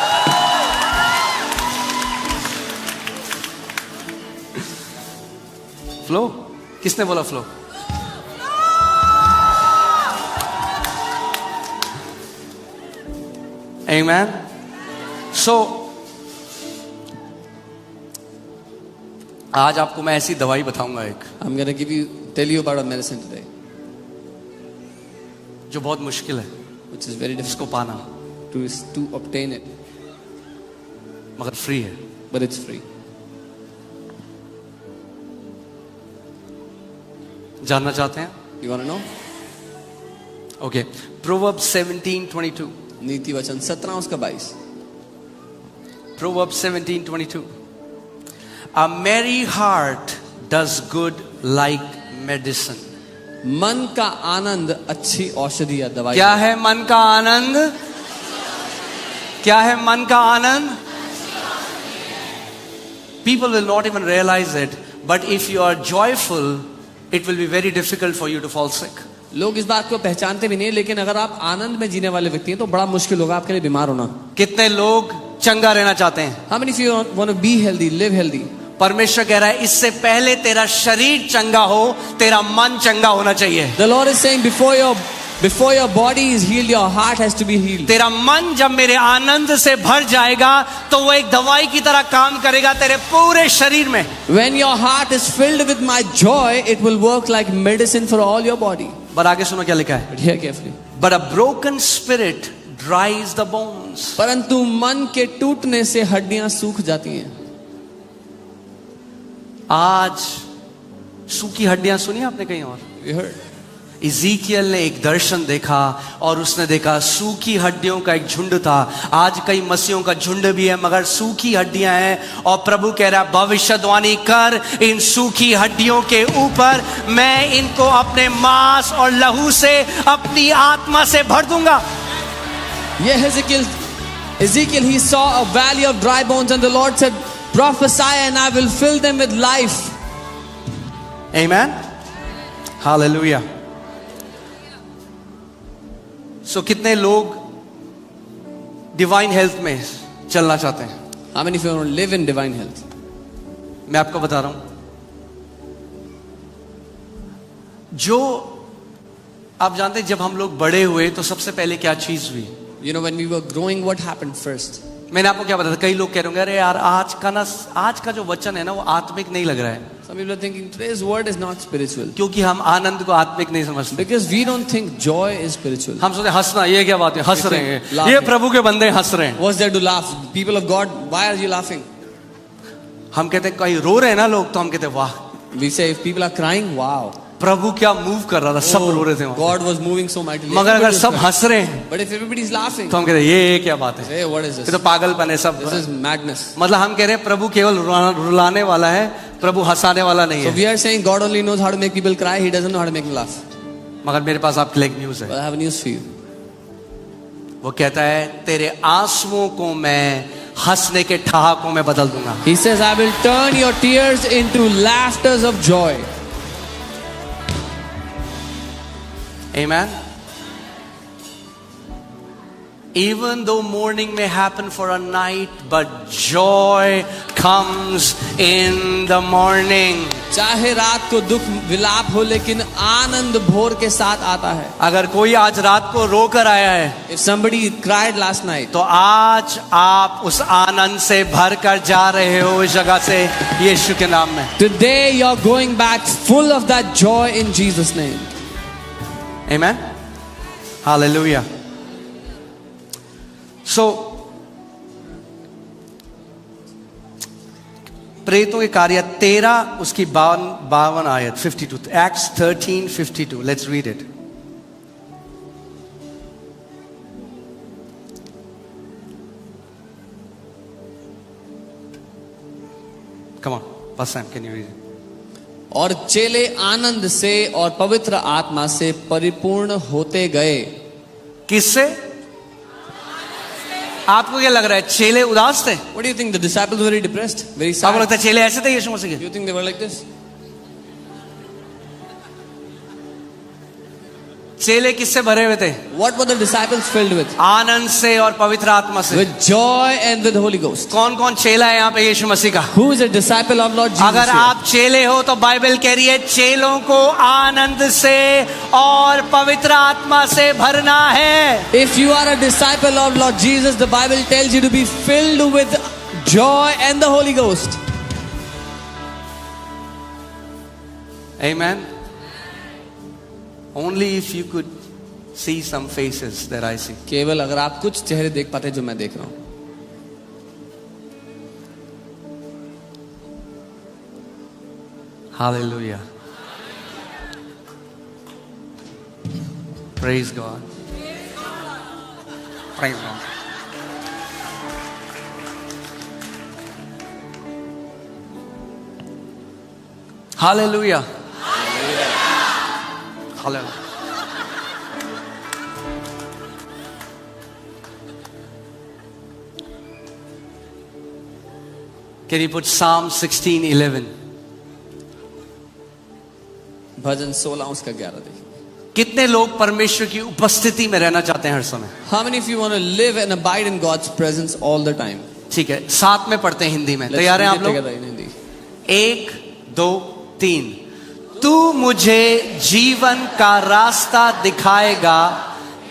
Flow, किसने बोला फ्लो? Amen. So, आज आपको मैं ऐसी दवाई बताऊंगा एक, I'm going to tell you about a medicine today, जो बहुत मुश्किल है which is very इसको difficult पाना, to obtain it, मगर फ्री है. but it's free. जानना चाहते हैं? You want to know? Okay. Proverbs 17:22. नीति वचन 17 उसका 22. Proverbs 17:22. A merry heart does good like medicine. मन का आनंद अच्छी औषधि या दवाई. क्या है मन का आनंद? क्या है मन का आनंद? People will not even realize it, but if you are joyful, it will be very difficult for you to fall sick. लोग इस बात को पहचानते भी नहीं, लेकिन अगर आप आनंद में जीने वाले व्यक्ति हैं तो बड़ा मुश्किल होगा आपके लिए बीमार होना. कितने लोग चंगा रहना चाहते हैं? How many of you want to be healthy, live healthy? परमेश्वर कह रहा है इससे पहले तेरा शरीर चंगा हो, तेरा मन चंगा होना चाहिए. The Lord is saying before your body is healed, your heart has to be healed. तेरा मन जब मेरे आनंद से भर जाएगा तो वो एक दवाई की तरह काम करेगा तेरे पूरे शरीर में. When your heart is filled with my joy, it will work like medicine for all your body. पर आगे सुनो क्या लिखा है. But hear carefully. But a broken spirit dries the bones. परंतु मन के टूटने से हड्डियां सूख जाती हैं. आज सूखी हड्डियां सुनी आपने कहीं और? You heard? इज़ीकियल ने एक दर्शन देखा और उसने देखा सूखी हड्डियों का एक झुंड था. आज कई मसीहों का झुंड भी है मगर सूखी हड्डियां हैं, और प्रभु कह रहा है भविष्यवाणी कर इन सूखी हड्डियों के ऊपर, मैं इनको अपने मांस और लहू से, अपनी आत्मा से भर दूंगा. Yeah, Ezekiel, he saw a valley of dry bones, and the Lord said, prophesy and I will fill them with life. Amen. Hallelujah. So कितने लोग डिवाइन हेल्थ में चलना चाहते हैं? How many of you want to live in divine health? मैं आपको बता रहा हूं, जो आप जानते हैं जब हम लोग बड़े हुए तो सबसे पहले क्या चीज हुई? You know, when we were growing, what happened first? मैंने आपको क्या बताया? कई लोग कह रहे होंगे अरे यार आज का जो वचन है ना वो आत्मिक नहीं लग रहा है. Some people are thinking today's word is not spiritual. क्योंकि हम आनंद को आत्मिक नहीं समझते. Because we don't think joy is spiritual. हम सोचते हंसना, ये क्या बात है, हंस रहे हैं, laughing. ये प्रभु के बंदे हंस रहे हैं. What's there to laugh? People of God, why are you laughing? हम कहते हैं कहीं रो रहे हैं ना लोग तो हम कहते हैं वाह. We say if people are crying, wow. प्रभु क्या मूव कर रहा था, सब रो रहे थे वहां. God was moving so mightily. मगर अगर सब हंस रहे हैं But if everybody is laughing, तो हम कहते हैं ये क्या बात है, hey, what is ये this? तो पागलपन है सब. This is madness. मतलब हम कह रहे हैं प्रभु केवल रुलाने वाला है, प्रभु हंसाने वाला नहीं So है. we are saying God only knows how to make people cry. He doesn't know how to make them laugh. मगर मेरे पास आपके लिए एक न्यूज़ है. But I have a news for you. वो कहता है तेरे आंसुओं को मैं हंसने के ठहाकों में बदल दूंगा. He says, I will turn your tears into laughters of joy. Amen. Even though mourning may happen for a night, but joy comes in the morning. चाहे रात को दुख विलाप हो, लेकिन आनंद भोर के साथ आता है. अगर कोई आज रात को रो कर आया है, If somebody cried last night, तो आज आप उस आनंद से भर कर जा रहे हो इस जगह से यीशु के नाम में. today you're going back full of that joy in Jesus' name. Amen. Hallelujah. So, प्रेरितों के कार्य 13 उसकी 52 आयत 52. Acts 13:52. Let's read it. Come on, Pastor Sam, can you read it? और चेले आनंद से और पवित्र आत्मा से परिपूर्ण होते गए किससे? आपको क्या लग रहा है चेले उदास थे? What do you think? The disciples were very depressed, very आपको sad. लगता है चेले ऐसे थे यीशु मसीह के? You think they were like this? चेले किससे भरे हुए थे? What were the disciples filled with? आनंद से और पवित्र आत्मा से। With joy and with Holy Ghost. कौन कौन चेला है यहाँ पे यीशु मसीह का? Who is a disciple of Lord Jesus? अगर here? आप चेले हो तो बाइबल कह रही है चेलों को आनंद से और पवित्र आत्मा से भरना है। If you are a disciple of Lord Jesus, the Bible tells you to be filled with joy and the Holy Ghost. Amen. Only if you could see some faces that I see. केवल अगर आप कुछ चेहरे देख पाते जो मैं देख रहा हूं। Hallelujah. Praise God. Praise God. Hallelujah. Hallelujah. Can you put Psalm 16:11? भजन 16 उसका 11 देखिए। कितने लोग परमेश्वर की उपस्थिति में रहना चाहते हैं हर समय? How many of you want to live and abide in God's presence all the time? ठीक है, साथ में पढ़ते हैं हिंदी में। Let's तैयार हैं read आप it लोग? together in Hindi. 1 2 3। तू मुझे जीवन का रास्ता दिखाएगा,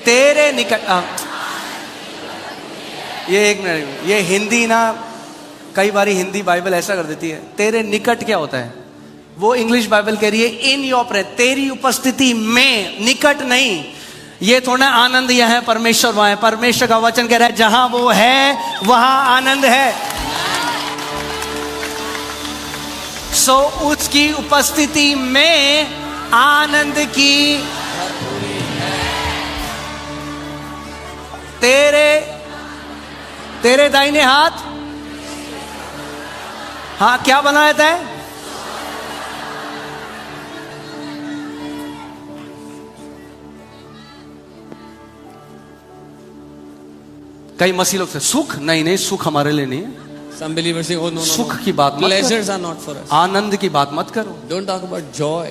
तेरे निकट। ये एक मिनट, ये हिंदी ना कई बारी हिंदी बाइबल ऐसा कर देती है। तेरे निकट क्या होता है? वो इंग्लिश बाइबल कह रही है इन योर प्रेजेंस, तेरी उपस्थिति में, निकट नहीं। ये थोड़ा आनंद यहाँ है, परमेश्वर वहां है। परमेश्वर का वचन कह रहा है जहां वो है वहां आनंद है। सो उसकी उपस्थिति में आनंद की तेरे दाहिने हाथ, हाँ क्या बना रहता है? कई मसीह लोग से सुख नहीं, सुख हमारे लिए नहीं है। Some believers say, oh no, सुख की बात मत pleasures करो, are not for us. आनंद की बात मत करो। Don't talk about joy.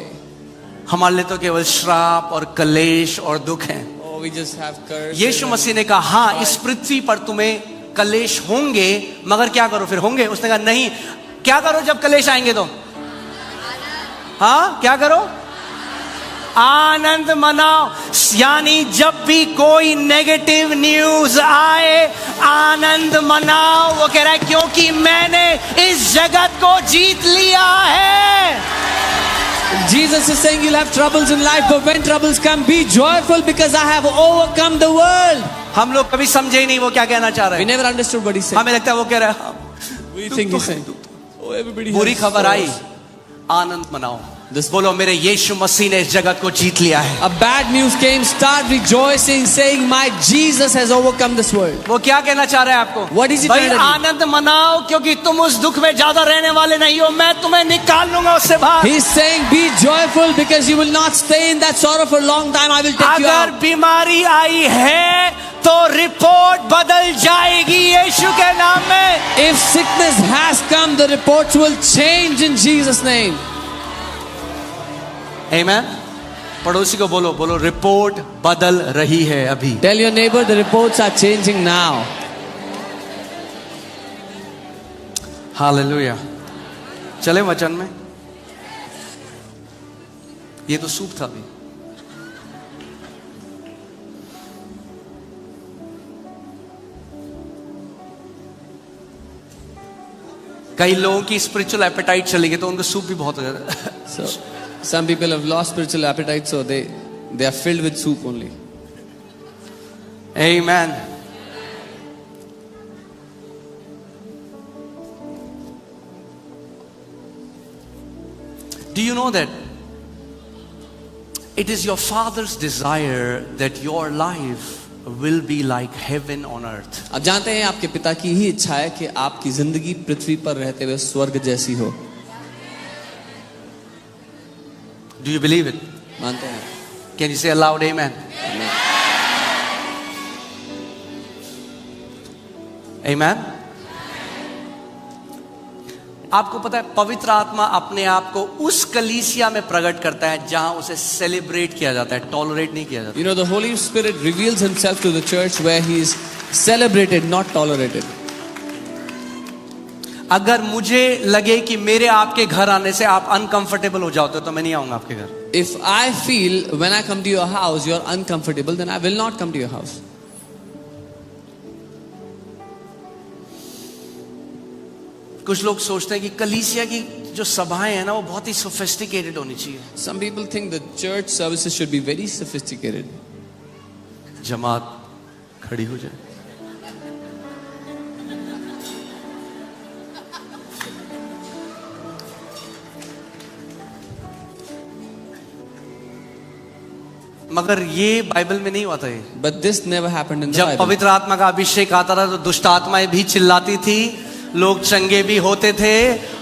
हमारे लिए तो केवल श्राप और कलेश और दुख है। Oh, we just have curse. यीशु मसीह ने कहा हाँ इस पृथ्वी पर तुम्हें कलेश होंगे, मगर क्या करो फिर? होंगे। उसने कहा नहीं, क्या करो जब कलेश आएंगे तो? हाँ क्या करो? आनंद मनाओ। यानी जब भी कोई नेगेटिव न्यूज आए आनंद मनाओ। वो कह रहा है क्योंकि मैंने इस जगत को जीत लिया है। Jesus is saying you'll have troubles in life, but when troubles come, be joyful because I have overcome the world. हम लोग कभी समझे ही नहीं वो क्या कहना चाह रहे We हैं। never understood what he said. हमें लगता है वो कह रहा है We think he's saying, oh, everybody बुरी has खबर आई, sorrows. आनंद मनाओ। बोलो मेरे यीशु मसीह ने इस जगत को जीत लिया है। A bad news came, start rejoicing, saying, my Jesus has overcome this world. वो क्या कहना चाह रहा है आपको? What is he भाई trying to do? आनंद मनाओ क्योंकि तुम उस दुख में ज्यादा रहने वाले नहीं हो, मैं तुम्हें निकाल लूंगा उससे बाहर। He's saying, be joyful because you will not stay in that sorrow for a long time. I will take you अगर out. बीमारी आई है तो रिपोर्ट बदल जाएगी यीशु के नाम में। If sickness has come, the reports will change in Jesus' name. आमेन। पड़ोसी को बोलो, बोलो रिपोर्ट बदल रही है अभी। Tell your neighbor the reports are changing now. Hallelujah. चले वचन में। ये तो सूप था अभी। कई लोगों की स्पिरिचुअल एपेटाइट चली गई तो उनको सूप भी बहुत हो जाता है। So, some people have lost spiritual appetite, so they are filled with soup only. Amen. Do you know that it is your Father's desire that your life will be like heaven on earth? आप जानते हैं आपके पिता की ही इच्छा है कि आपकी जिंदगी पृथ्वी पर रहते हुए स्वर्ग जैसी हो। Do you believe it? मानते हैं? Can you say aloud amen? आमेन। आपको पता है पवित्र आत्मा अपने आप को उस कलीसिया में प्रकट करता है जहां उसे सेलिब्रेट किया जाता है, टॉलरेट नहीं किया जाता। You know, the Holy Spirit reveals himself to the church where he is celebrated, not tolerated. अगर मुझे लगे कि मेरे आपके घर आने से आप अनकंफर्टेबल हो जाते हो तो मैं नहीं आऊंगा आपके घर। If I feel when I come to your house you are uncomfortable, then I will not come to your house. कुछ लोग सोचते हैं कि कलीसिया की जो सभाएं हैं ना वो बहुत ही सोफिस्टिकेटेड होनी चाहिए। Some people think the church services should be very sophisticated. जमात खड़ी हो जाए। मगर ये बाइबल में नहीं होता है। But this never happened in the जब Bible. पवित्र आत्मा का अभिषेक आता था तो दुष्ट आत्माएं भी चिल्लाती थी, लोग चंगे भी होते थे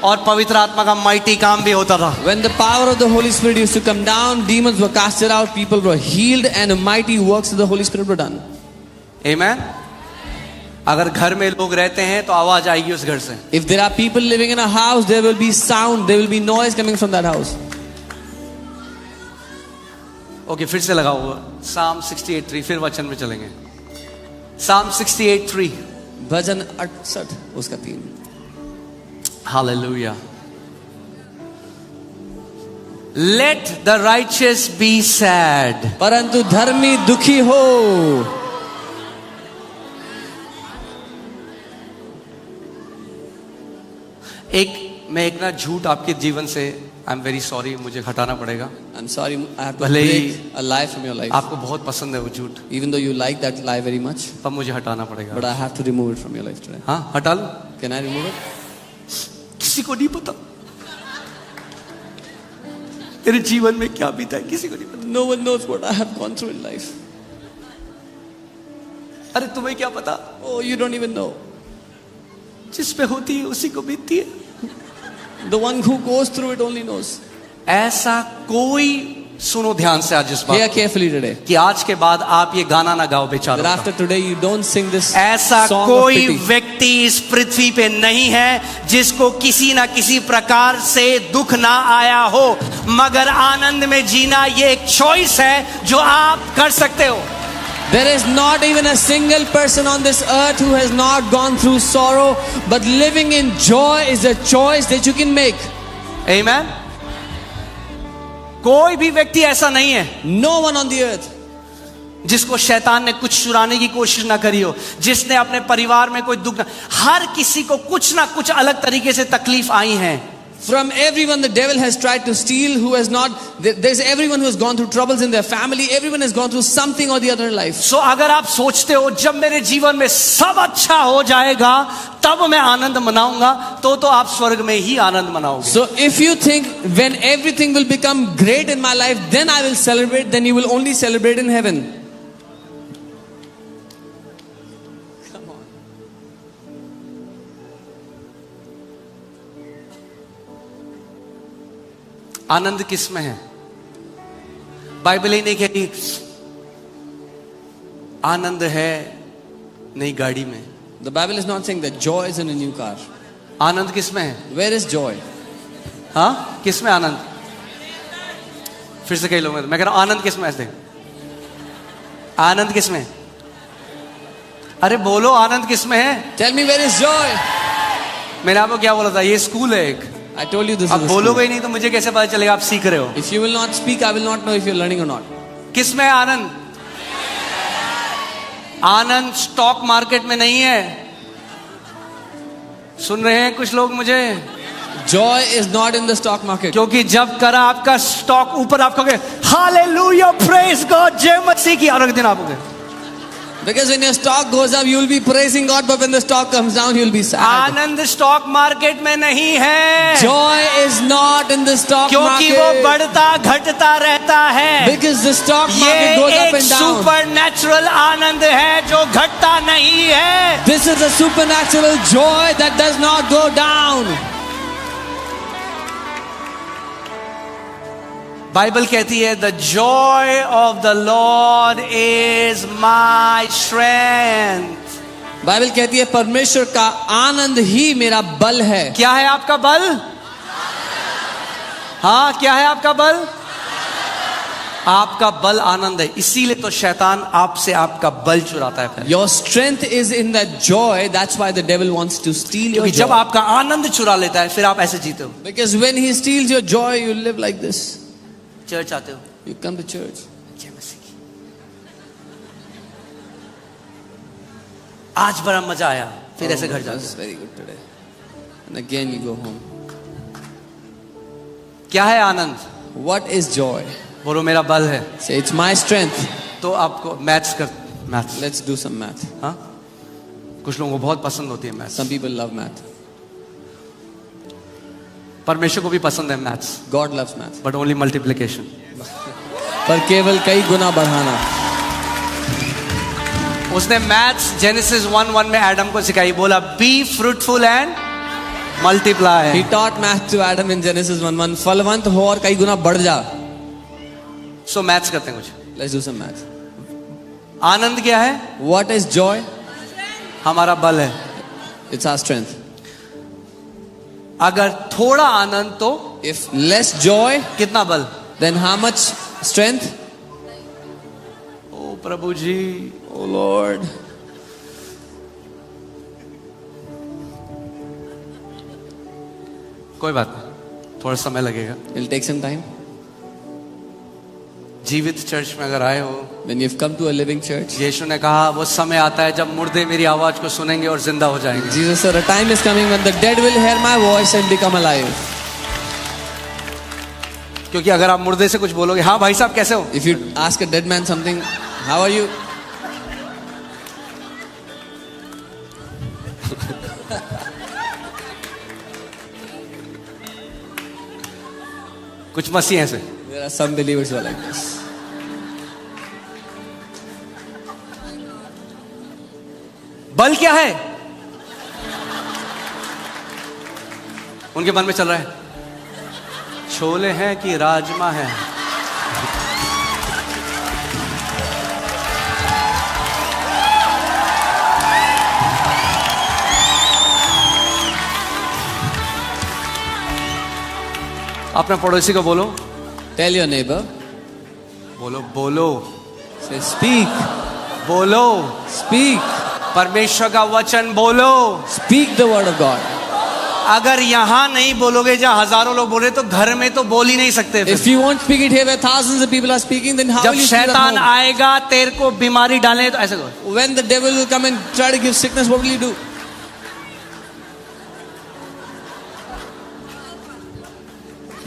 और पवित्र आत्मा का माइटी काम भी होता था। When the power of the Holy Spirit used to come down, demons were casted out, people were healed, and mighty works of the Holy Spirit were done. Amen? अगर घर में लोग रहते हैं तो आवाज आएगी उस घर से। If there are people living in a house, there will be sound, there will be noise coming from that house. Okay, फिर से लगाओ Psalm 68:3, फिर वचन में चलेंगे। Psalm 68:3। भजन 68 उसका 3। Hallelujah. Let the righteous be sad. परंतु धर्मी दुखी हो। मैं एक ना झूठ आपके जीवन से, आई एम वेरी सॉरी, मुझे हटाना पड़ेगा। I'm sorry, I have to भले ही break a lie from your life. आपको बहुत पसंद है वो झूठ, Even though you like that lie very much, तब मुझे हटाना पड़ेगा। but I have to remove it from your life today. हाँ, हटा लो। Can I remove it? किसी को नहीं पता तेरे जीवन में क्या बीता है, किसी को नहीं पता। No one knows what I have gone through in life. अरे तुम्हें क्या पता, Oh, you don't even know. जिस पे होती है उसी को बीतती है। The one who goes through it only knows. ऐसा कोई, सुनो ध्यान से आज इस Hear बात carefully today. कि आज के बाद आप ये गाना ना गाओ That बेचारों का। after today you don't sing this ऐसा song of कोई pity. व्यक्ति इस पृथ्वी पे नहीं है जिसको किसी ना किसी प्रकार से दुख ना आया हो, मगर आनंद में जीना ये एक चॉइस है जो आप कर सकते हो। There is not even a single person on this earth who has not gone through sorrow, but living in joy is a choice that you can make. Amen? कोई भी व्यक्ति ऐसा नहीं है No one on the earth जिसको शैतान ने कुछ चुराने की कोशिश ना करी हो, जिसने अपने परिवार में कोई दुख ना, हर किसी को कुछ ना कुछ अलग तरीके से तकलीफ आई है। From everyone the devil has tried to steal, who has not, there's everyone who has gone through troubles in their family, everyone has gone through something or the other in life. So अगर आप सोचते हो जब मेरे जीवन में सब अच्छा हो जाएगा तब मैं आनंद मनाऊंगा, तो आप स्वर्ग में ही आनंद मनाओगे। So if you think when everything will become great in my life, then I will celebrate, then you will only celebrate in heaven. Come on. आनंद किस में है? बाइबल ही नहीं कहती आनंद है नई गाड़ी में। The Bible is not saying that joy is in a new car. आनंद किस में है? Where is joy? हाँ, किस में आनंद? फिर से कई लोग, मैं कह रहा हूं आनंद किस में? ऐसे आनंद किस में? अरे बोलो आनंद किस में है? Tell me where is joy? मैंने आपको क्या बोला था? ये स्कूल है एक। I told you this अब is a बोलोगे school. ही नहीं तो मुझे कैसे पता चलेगा आप सीख रहे हो? If you will not speak, I will not know if you're learning or not. किस में है आनंद? आनंद स्टॉक मार्केट में नहीं है। सुन रहे हैं कुछ लोग मुझे? Joy is not in the stock market. क्योंकि जब करा आपका स्टॉक ऊपर, आप कहोगे हालेलुया प्रेज गॉड, जय मसीह की, और एक दिन आप कहोगे Because when your stock goes up, you will be praising God, but when the stock comes down, you will be sad. Anand stock market में नहीं है, Joy is not in the stock क्योंकि वो market. बढ़ता घटता रहता है। Because the stock ये market goes एक up and down. Supernatural आनंद है जो घटता नहीं है। This is a supernatural joy that does not go down. Bible कहती है the Joy of the Lord is my strength. Bible कहती है परमेश्वर का आनंद ही मेरा बल है। क्या है आपका बल? हाँ, क्या है आपका बल? आपका बल आनंद है। इसीलिए तो शैतान आपसे आपका बल चुराता है फिर। Your strength is in that joy. That's why the devil wants to steal your क्योंकि जब joy. आपका आनंद चुरा लेता है फिर आप ऐसे जीते हो। Because when he steals your joy, you live like this. Church आते हो, You come to church. जय मसीह की। आज बड़ा मजा आया, फिर ऐसे घर जाते That's very good today. And again you go home. हो। क्या है आनंद? What is joy? बोलो मेरा बल है। Say it's my strength. तो आपको maths Let's do some math. हाँ, कुछ लोगों को बहुत पसंद होती है maths. Some people love math. परमेश्वर को भी पसंद है maths, God loves math. But only multiplication. पर केवल कई गुना बढ़ाना। उसने मैथ्स जेनेसिस 1:1 में एडम को सिखाई, बोला be fruitful and multiply. He taught math to Adam in Genesis 1:1. फलवंत हो और कई गुना बढ़ जा। सो मैथ्स करते हैं कुछ। Let's do some math. आनंद क्या है? What is joy? हमारा बल है। It's our strength. अगर थोड़ा आनंद तो If less joy, कितना बल? then how much strength? O Prabhu ji, Oh Lord. कोई बात नहीं, थोड़ा समय लगेगा। It'll take some time. जीवित चर्च में अगर आए हो, When you've come to a living church, यीशु ने कहा वो समय आता है जब मुर्दे मेरी आवाज को सुनेंगे और जिंदा हो जाएंगे। Jesus said, a time is coming when the dead will hear my voice and become alive. क्योंकि अगर आप मुर्दे से कुछ बोलोगे, हाँ भाई साहब कैसे हो, If you ask a dead man something, how are you? कुछ मसीह ऐसे। There are some believers who are like this. बल क्या है? उनके मन में चल रहा है छोले हैं कि राजमा है। अपने पड़ोसी को बोलो, Tell your neighbor, बोलो बोलो say, speak, बोलो, speak, परमेश्वर का वचन बोलो। speak the word of God. अगर यहाँ नहीं बोलोगे जहाँ हजारों लोग बोल रहे तो घर में तो बोल ही नहीं सकते फिर। If you won't speak it here where thousands of people are speaking, then how जब will you speak at शैतान home? आएगा तेरे को बीमारी डालने तो ऐसे करो, When the devil will come and try to give sickness, what will you do?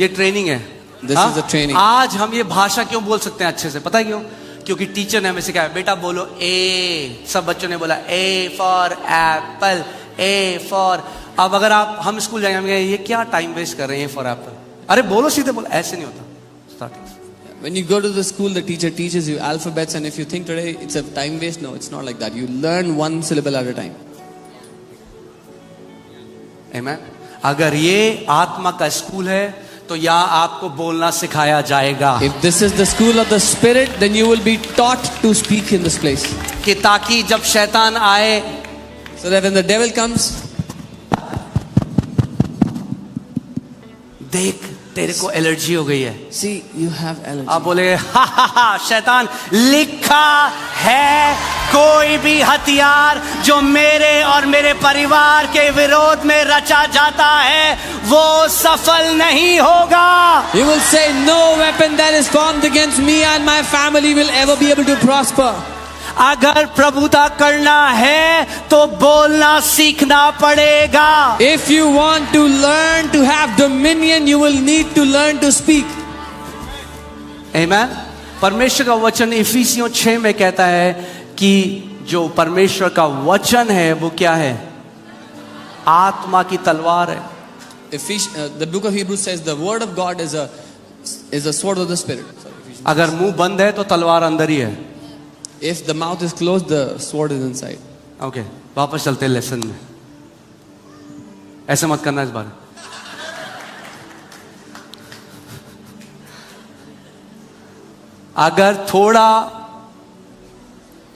ये ट्रेनिंग है। This हाँ? is the training. आज हम ये भाषा क्यों बोल सकते हैं अच्छे से, पता है क्यों? क्योंकि टीचर ने हमें सिखाया, बेटा बोलो ए, सब बच्चों ने बोला A for Apple, A for. अब अगर हम स्कूल जाएंगे, हम कहेंगे ये क्या टाइम वेस्ट कर रहे हैं फॉर एप्पल, अरे बोलो सीधे बोलो, ऐसे नहीं होता starting. When you go to the school, the teacher teaches you alphabets, and if you think today it's a time waste, no, it's not like that. You learn one syllable at a time. आमेन। अगर ये आत्मा का school है तो यहाँ आपको बोलना सिखाया जाएगा, If this is the school of the Spirit, then you will be taught to speak in this place. कि ताकि जब शैतान आए, So that when the devil comes, देख तेरे को एलर्जी हो गई है, see, you have allergy. आप बोले हा हा हा, शैतान लिखा है कोई भी हथियार जो मेरे और मेरे परिवार के विरोध में रचा जाता है वो सफल नहीं होगा। You will say, no weapon that is formed against me and my family will ever be able to prosper. अगर प्रभुता करना है तो बोलना सीखना पड़ेगा। If you want to learn to have dominion, you will need to learn to speak. आमेन। परमेश्वर का वचन इफिसियों 6 में कहता है कि जो परमेश्वर का वचन है वो क्या है? आत्मा की तलवार है। The book of Hebrews says the word of God is a sword of the Spirit. अगर मुंह बंद है तो तलवार अंदर ही है। If the mouth is closed, the sword is inside. Okay, वापस चलते हैं लेसन में। ऐसे मत करना इस बार। अगर थोड़ा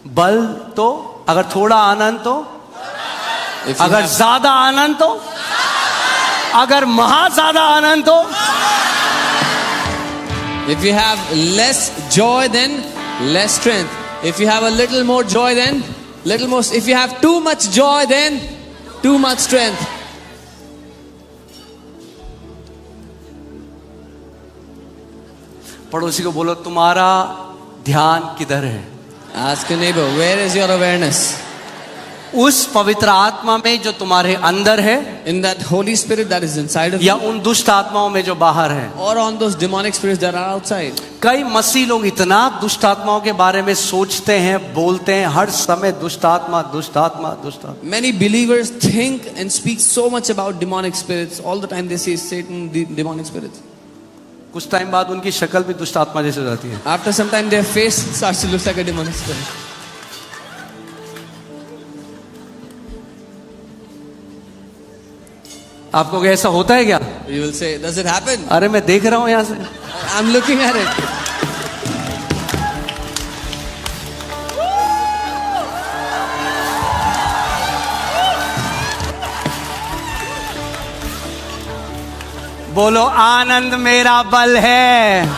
बल तो, अगर थोड़ा आनंद तो If you अगर have- ज्यादा आनंद तो, अगर महा ज्यादा आनंद तो, If you have less joy, then less strength. If you have a little more joy, then little more. If you have too much joy, then too much strength. पड़ोसी को बोलो तुम्हारा ध्यान किधर है? Ask your neighbor, where is your awareness? उस पवित्र आत्मा में जो तुम्हारे अंदर है, In that Holy Spirit that is inside of या you, उन दुष्ट आत्माओं में जो बाहर है? or on those demonic spirits that are outside. कई मसीह लोग इतना दुष्ट आत्माओं के बारे में सोचते हैं, बोलते हैं हर समय, दुष्ट आत्मा, दुष्ट आत्मा, दुष्ट आत्मा। Many believers think and speak so much about demonic spirits. All the time they say Satan, demonic spirits. कुछ टाइम बाद उनकी शक्ल भी दुष्ट आत्मा जैसे हो जाती है। After some time, their face starts to look like a demonic spirit. आपको क्या ऐसा होता है क्या? You will say, does it happen? अरे मैं देख रहा हूं यहां से। I'm looking at it. बोलो आनंद मेरा बल है।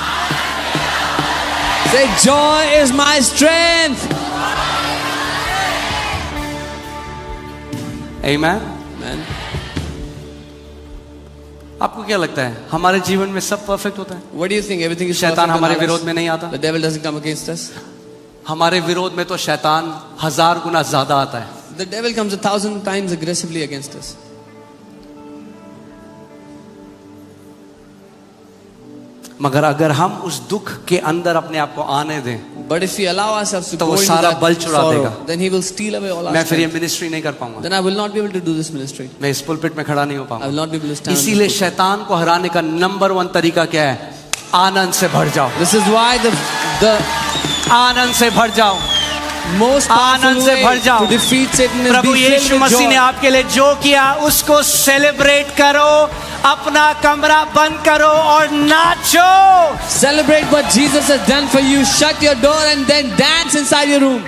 Say, joy is my strength. Amen. Man, आपको क्या लगता है हमारे जीवन में सब परफेक्ट होता है? what do you think? Everything is शैतान perfect in हमारे our lives? विरोध में नहीं आता। The devil doesn't come against us. हमारे विरोध में तो शैतान 1000 गुना ज्यादा आता है। The devil comes 1,000 times aggressively against us. मगर अगर हम उस दुख के अंदर अपने आप को आने दें, But if we allow ourselves to तो go वो into सारा that बल चुरा sorrow, देगा। then he will steal away all our मैं फिर ये strength. मिनिस्ट्री नहीं कर पाऊंगा, Then I will not be able to do this ministry. मैं इस पुलपिट में खड़ा नहीं हो I पाऊंगा। will not be able to stand. on इसीलिए this pulpit. शैतान को हराने का नंबर 1 तरीका क्या है? आनंद से भर जाओ, This is why the आनंद से भर जाओ, most आनंद powerful से way भर जाओ। to defeat Satan is Prabhu be Yeshu filled with मसीह ने joy. आपके लिए जो किया उसको सेलिब्रेट करो, अपना कमरा बंद करो और नाचो। Celebrate what Jesus has done for you. Shut your door and then dance inside your room.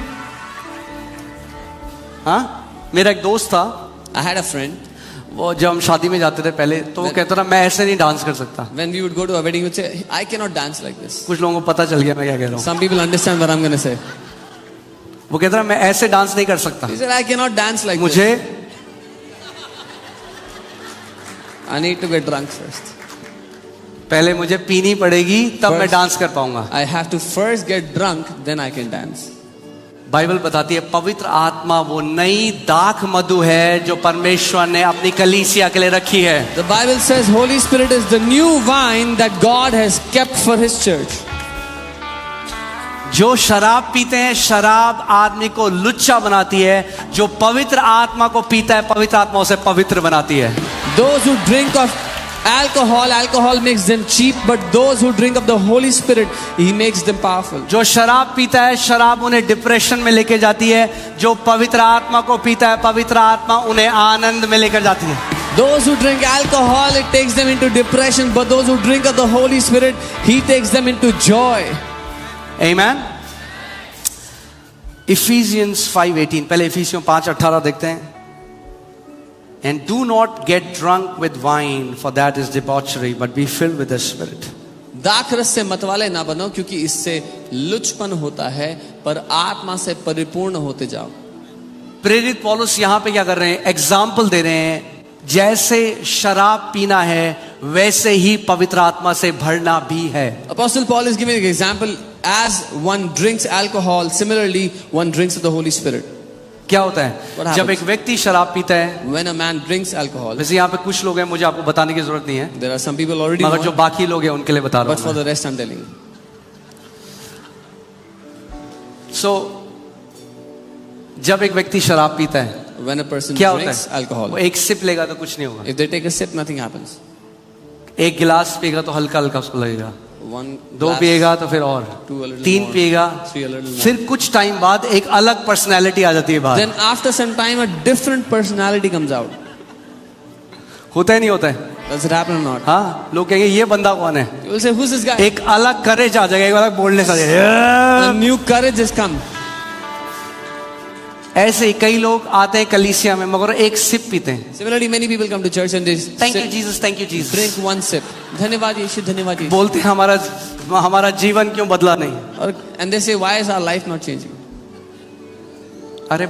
हाँ, मेरा एक दोस्त था, I had a friend. वो जब हम शादी में जाते थे पहले, तो वो कहता था मैं ऐसे नहीं डांस कर सकता। When we would go to a wedding, he would say, I cannot dance like this. कुछ लोगों को पता चल गया मैं क्या कह रहा हूँ। Some people understand what I'm going to say. वो कहता था मैं ऐसे डांस नहीं कर सकता, He said, I cannot dance like मुझे this. I need to get drunk first. पहले मुझे पीनी पड़ेगी तब मैं First- डांस कर पाऊंगा। I have to first get drunk, then I can dance. Bible बताती है पवित्र आत्मा वो नई दाख मधु है जो परमेश्वर ने अपनी कलीसिया के लिए रखी है। The Bible says Holy Spirit is the new wine that God has kept for His church. जो शराब पीते हैं, शराब आदमी को लुच्चा बनाती है। जो पवित्र आत्मा को पीता है, पवित्र आत्मा उसे पवित्र बनाती है। Those who drink of alcohol makes them cheap, but those who drink of the Holy Spirit, He makes them powerful. जो शराब पीता है, शराब उन्हें डिप्रेशन में लेके जाती है। जो पवित्र आत्मा को पीता है, पवित्र आत्मा उन्हें आनंद में लेकर जाती है। Those who drink alcohol, it takes them into depression, but those who drink of the Holy Spirit, He takes them into joy. Amen. Ephesians 5:18, पहले इफिसियों 5:18 देखते हैं। And do not get drunk with wine, for that is debauchery, but be filled with the Spirit. दाखरस से मतवाले ना बनो, क्योंकि इससे लुचपन होता है, पर आत्मा से परिपूर्ण होते जाओ। प्रेरित पौलुस यहाँ पे क्या कर रहे हैं? एग्जाम्पल दे रहे हैं। जैसे शराब पीना है, वैसे ही पवित्र आत्मा से भरना भी है। Apostle Paul is giving an example. As one drinks alcohol, similarly one drinks of the Holy Spirit. क्या होता है What happens? जब एक व्यक्ति शराब पीता है? When a man drinks alcohol, वैसे यहाँ पे कुछ लोग हैं, मुझे आपको बताने की जरूरत नहीं है, there are some people already मगर जो know, बाकी लोग हैं उनके लिए बता but रहा for हूँ। the rest I'm telling you. सो जब एक व्यक्ति शराब पीता है, When a person क्या होता drinks है? alcohol, वो एक सिप लेगा तो कुछ नहीं होगा। if they take a sip, nothing happens. एक गिलास पिएगा तो हल्का हल्का उसको लगेगा। One 2 glass, पिएगा तो फिर और 2 a little 3 more, पिएगा, 3 a little more. फिर कुछ टाइम बाद एक अलग पर्सनैलिटी आ जाती है बाहर। Then after some time, a different personality comes out. होता है नहीं होता है? Does it happen or not? हाँ, लोग कहेंगे ये बंदा कौन है? You will say, who's this guy? एक अलग करेज आ जाएगा, एक अलग बोलने से आ A जाएगा। new courage has come. ऐसे ही कई लोग आते हैं कलीसिया में मगर एक सिप पीते हैं. Similarly, many people come to church and they thank you sit, Jesus, thank you Jesus. drink one sip. धन्यवाद यीशु, धन्यवाद यीशु. बोलते हैं हमारा जीवन क्यों बदला नहीं. और and they say, why is our life not changing? अरे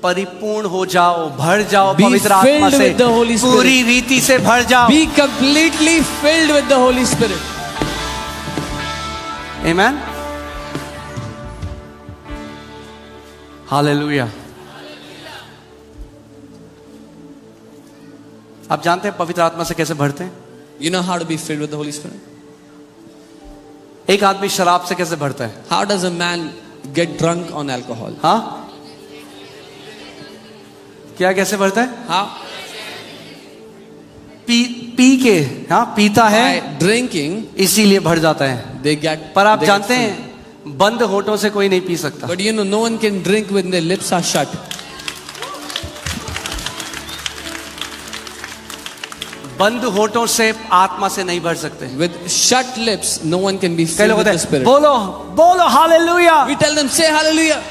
परिपूर्ण हो जाओ, भर जाओ Be पवित्र आत्मा filled से, with the Holy Spirit. पूरी रीति से भर जाओ. Be completely filled with the Holy Spirit. Amen. Hallelujah. आप जानते हैं पवित्र आत्मा से कैसे भरते हैं? You know how to be filled with the Holy Spirit? एक आदमी शराब से कैसे भरता है? How does a man get drunk on alcohol? हाँ, क्या कैसे भरता है? How? पी के, हाँ पीता है By drinking, इसीलिए भर जाता है. they get. पर आप they get जानते filled. हैं बंद होठों से कोई नहीं पी सकता. But you know, no one can drink when their lips are shut. बंद होठों से आत्मा से नहीं भर सकते. With shut lips, no one can be कई filled लोग with होते the हैं, Spirit. बोलो बोलो hallelujah. We tell them, say hallelujah.